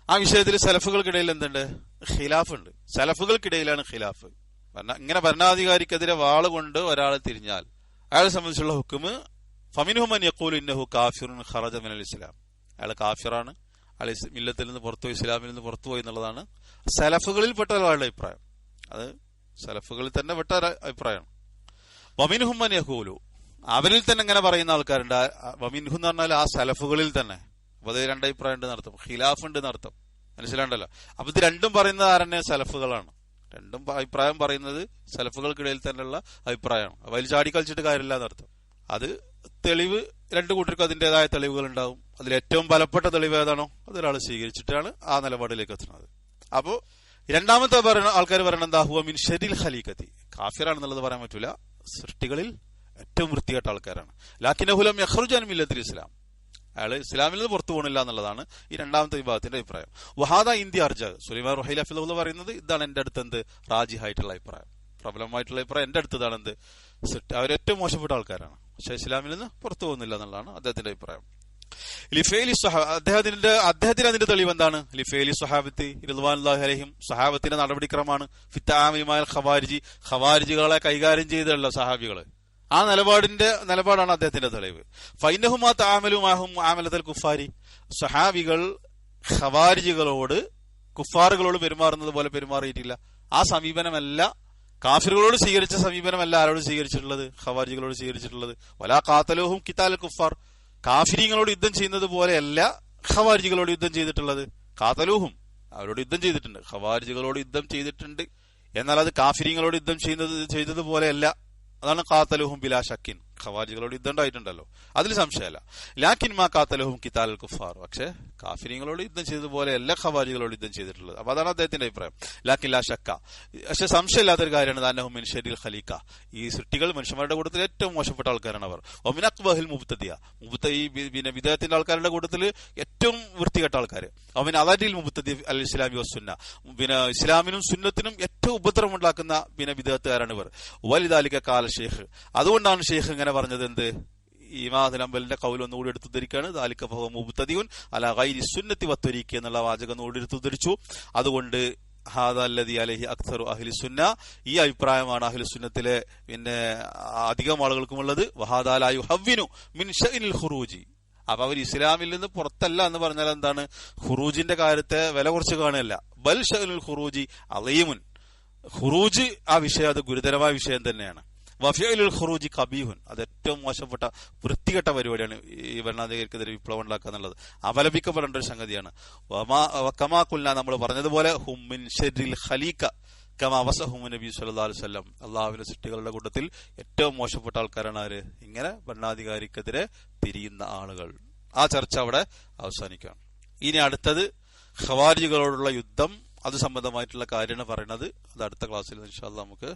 ആ വിഷയത്തിൽ സലഫുകൾക്കിടയിൽ എന്തുണ്ട്? ഖിലാഫ് ഉണ്ട്. സലഫുകൾക്കിടയിലാണ് ഖിലാഫ്. ഇങ്ങനെ ഭരണാധികാരിക്കെതിരെ വാളുകൊണ്ട് ഒരാളെ തിരിഞ്ഞാൽ അയാളെ സംബന്ധിച്ചുള്ള ഹുക്കുമ് ഫമിൻഹും മൻ യഖൂലു ഇന്നഹു കാഫിറുൻ ഖറജ മിനൽ ഇസ്ലാം, അയാൾ കാഫിറാണ്, അയാൾ മില്ലത്തിൽ നിന്ന് പുറത്തുപോയി, ഇസ്ലാമിൽ നിന്ന് പുറത്തുപോയി എന്നുള്ളതാണ് സലഫുകളിൽപ്പെട്ട ഒരാളുടെ അഭിപ്രായം. അത് സലഫുകളിൽ തന്നെ പെട്ട അഭിപ്രായമാണ്. വമിൻഹും മൻ യഖൂലു, അവരിൽ തന്നെ ഇങ്ങനെ പറയുന്ന ആൾക്കാരുണ്ട്. വമിൻഹു എന്ന് പറഞ്ഞാൽ ആ സലഫുകളിൽ തന്നെ. അപ്പൊ അത് രണ്ടഭിപ്രായം ഉണ്ട് നടത്തും, ഖിലാഫ് ഉണ്ട് നടത്തും. മനസ്സിലാണ്ടല്ലോ? അപ്പൊ ഇത് രണ്ടും പറയുന്നത് ആരെന്നെ? സലഫുകളാണ്. രണ്ടും അഭിപ്രായം പറയുന്നത് സലഫുകൾക്കിടയിൽ തന്നെയുള്ള അഭിപ്രായമാണ്. അപ്പൊ അതിൽ ചാടിക്കളിച്ചിട്ട് കാര്യമില്ല എന്നർത്ഥം. അത് തെളിവ് രണ്ടു കൂട്ടർക്കും അതിന്റേതായ തെളിവുകൾ ഉണ്ടാവും. അതിൽ ഏറ്റവും ബലപ്പെട്ട തെളിവ് ഏതാണോ അതൊരാൾ സ്വീകരിച്ചിട്ടാണ് ആ നിലപാടിലേക്ക് എത്തുന്നത്. അപ്പോ രണ്ടാമത്തെ ആൾക്കാർ പറയണ എന്താ? ഹുവ മിൻ ശരിൽ ഖലീഖത്തി, കാഫിറാണെന്നുള്ളത് പറയാൻ പറ്റൂല, സൃഷ്ടികളിൽ ഏറ്റവും വൃത്തികെട്ട ആൾക്കാരാണ്. ലാക്കിന്നഹു ലം യഖ്റുജ മിൻ മില്ലത്തിൽ ഇസ്ലാം, അയാൾ ഇസ്ലാമിൽ നിന്ന് പുറത്തു പോകണില്ല എന്നുള്ളതാണ് ഈ രണ്ടാമത്തെ വിഭാഗത്തിന്റെ അഭിപ്രായം. വഹാദ ഇന്ത്യ അർജ, സുലൈമാൻ റുഹൈൽ ഹഫിദുള്ള പറയുന്നത് ഇതാണ് എന്റെ അടുത്ത് എന്ത് റാജിഹായിട്ടുള്ള അഭിപ്രായം, പ്രബലമായിട്ടുള്ള അഭിപ്രായം. എന്റെ അടുത്തതാണ് എന്ത്? അവരേറ്റവും മോശപ്പെട്ട ആൾക്കാരാണ്, പക്ഷെ ഇസ്ലാമിൽ നിന്ന് പുറത്തു പോകുന്നില്ല എന്നുള്ളതാണ് അദ്ദേഹത്തിന്റെ അഭിപ്രായം. അദ്ദേഹത്തിന് അതിന്റെ തെളിവ് എന്താണ്? ലിഫേലി സ്വഹാബത്തി റിദ്വാനുല്ലാഹി അലൈഹിം, സ്വഹാബത്തിന്റെ നടപടിക്രമമാണ്. ഫിത്താമിമാൽ ഖവാരിജി, ഖവാരിജികളെ കൈകാര്യം ചെയ്തുള്ള സഹാബികള്, ആ നിലപാടാണ് അദ്ദേഹത്തിന്റെ തെളിവ്. ഫൈനഹുമാ തആമലുമാഹും മുആമലത്തുൽ കുഫാരി, സ്വഹാബികൾ ഖവാരിജികളോട് കുഫാറുകളോട് പെരുമാറുന്നത് പോലെ പെരുമാറിയിട്ടില്ല. ആ സമീപനമല്ല, കാഫിറുകളോട് സ്വീകരിച്ച സമീപനമല്ല ആരോട് സ്വീകരിച്ചിട്ടുള്ളത്? ഖവാരിജികളോട് സ്വീകരിച്ചിട്ടുള്ളത്. വലാ ഖാതലൂഹും ഖിതാൽ കുഫാർ, കാഫിരീങ്ങളോട് യുദ്ധം ചെയ്യുന്നത് പോലെയല്ല ഖവാരിജികളോട് യുദ്ധം ചെയ്തിട്ടുള്ളത്. ഖാതലൂഹും, അവരോട് യുദ്ധം ചെയ്തിട്ടുണ്ട്, ഖവാരിജികളോട് യുദ്ധം ചെയ്തിട്ടുണ്ട്. എന്നാൽ അത് കാഫിരീങ്ങളോട് യുദ്ധം ചെയ്തതുപോലെയല്ല. അതാണ് ഖാതലൂഹും ബിലാ ഷക്കിൻ, ഖവാരിജികളോട് യുദ്ധം ഉണ്ടായിട്ടുണ്ടല്ലോ, അതിൽ സംശയമല്ല. ലാക്കിൻ മാ ഖാതലൂഹും ഖിതാൽ കുഫാർ, പക്ഷെ കാഫിരീങ്ങളോട് യുദ്ധം ചെയ്തതുപോലെയല്ല ഖവാരിജികളോട് യുദ്ധം ചെയ്തിട്ടുള്ളത്. അപ്പൊ അതാണ് അദ്ദേഹത്തിന്റെ അഭിപ്രായം. ലാക്കിൻ ലാ ഷക്ക, പക്ഷെ സംശയമില്ലാത്തൊരു കാര്യമാണ് അന്നഹും മിൻ ശരിൽ ഖലീഖ, ഈ സൃഷ്ടികൾ മനുഷ്യന്മാരുടെ കൂട്ടത്തിൽ ഏറ്റവും മോശപ്പെട്ട ആൾക്കാരാണ് അവർ. ഒമിൻ അക്ബഹിൽ മുബ്തദിയ, പിന്നെ വിദേഹത്തിന്റെ ആൾക്കാരുടെ കൂട്ടത്തിൽ ഏറ്റവും വൃത്തികെട്ട ആൾക്കാർ. ഒമിൻ അദരിൽ മുബ്തദി അൽ ഇസ്ലാമി വസ്സുന്ന, പിന്നെ ഇസ്ലാമിനും സുന്നത്തിനും ഏറ്റവും ഉപദ്രവമുണ്ടാക്കുന്ന പിന്നെ വിദേഹത്തുകാരാണ് ഇവർ. വലിദാലിക കാല ഷെയ്ഖ്, അതുകൊണ്ടാണ് ഷെയ്ഖ് ഇങ്ങനെ പറഞ്ഞത്. എന്ത്? ഇമാം അംബലിന്റെ കൗൽ ഒന്നുകൂടി എടുത്തു ധരിക്കുകയാണ്. ദാലിക ഫഹുവ മുബ്തദിഉൻ അലാ ഗൈരി സുന്നത്തി വത്വരീഖി എന്നുള്ള വാചകം ഒന്നുകൂടി എടുത്തു ധരിച്ചു. അതുകൊണ്ട് ഹാദാ അല്ലദി അലൈഹി അക്സറു അഹ്ലി സുന്ന, ഈ അഭിപ്രായമാണ് അഹ്ലി സുന്നത്തിലെ പിന്നെ അധികം ആളുകൾക്കുമുള്ളത്. വഹാദാ ലാ യുഹവ്വിനു മിൻ ശഅനിൽ ഖുറൂജി, അപ്പൊ അവർ ഇസ്ലാമിൽ നിന്ന് പുറത്തല്ല എന്ന് പറഞ്ഞാൽ എന്താണ്? ഖുറൂജിന്റെ കാര്യത്തെ വില കുറച്ച് കാണുകയല്ല. ബൽ ശഅനുൽ ഖുറൂജി അളീമുൻ, ഖുറൂജ് ആ വിഷയം അത് ഗുരുതരമായ വിഷയം തന്നെയാണ്. വഫിഉൽ ഖുറൂജി ഖബീഹുൻ, അത് ഏറ്റവും മോശപ്പെട്ട വൃത്തികെട്ട പരിപാടിയാണ് ഈ ഭരണാധികാരിക്കെതിരെ വിപ്ലവം ഉണ്ടാക്കുക എന്നുള്ളത്. അപലപിക്കപ്പെടേണ്ട ഒരു സംഗതിയാണ്. കമാ ഖുൽനാ, നമ്മൾ പറഞ്ഞതുപോലെ ഹും മിൻ ശർരിൽ ഖലീഖ കമാ വസഹും നബി സല്ലല്ലാഹു അലൈഹി വസല്ലം, അള്ളാഹുവിന്റെ സൃഷ്ടികളുടെ കൂട്ടത്തിൽ ഏറ്റവും മോശപ്പെട്ട ആൾക്കാരാണ് ആര്? ഇങ്ങനെ ഭരണാധികാരിക്കെതിരെ തിരിയുന്ന ആളുകൾ. ആ ചർച്ച അവിടെ അവസാനിക്കുകയാണ്. ഇനി അടുത്തത് ഖവാരിജികളോടുള്ള യുദ്ധം, അത് സംബന്ധമായിട്ടുള്ള കാര്യമാണ് പറയുന്നത്. അത് അടുത്ത ക്ലാസ്സിൽ ഇൻഷാ അല്ലാഹ് നമുക്ക്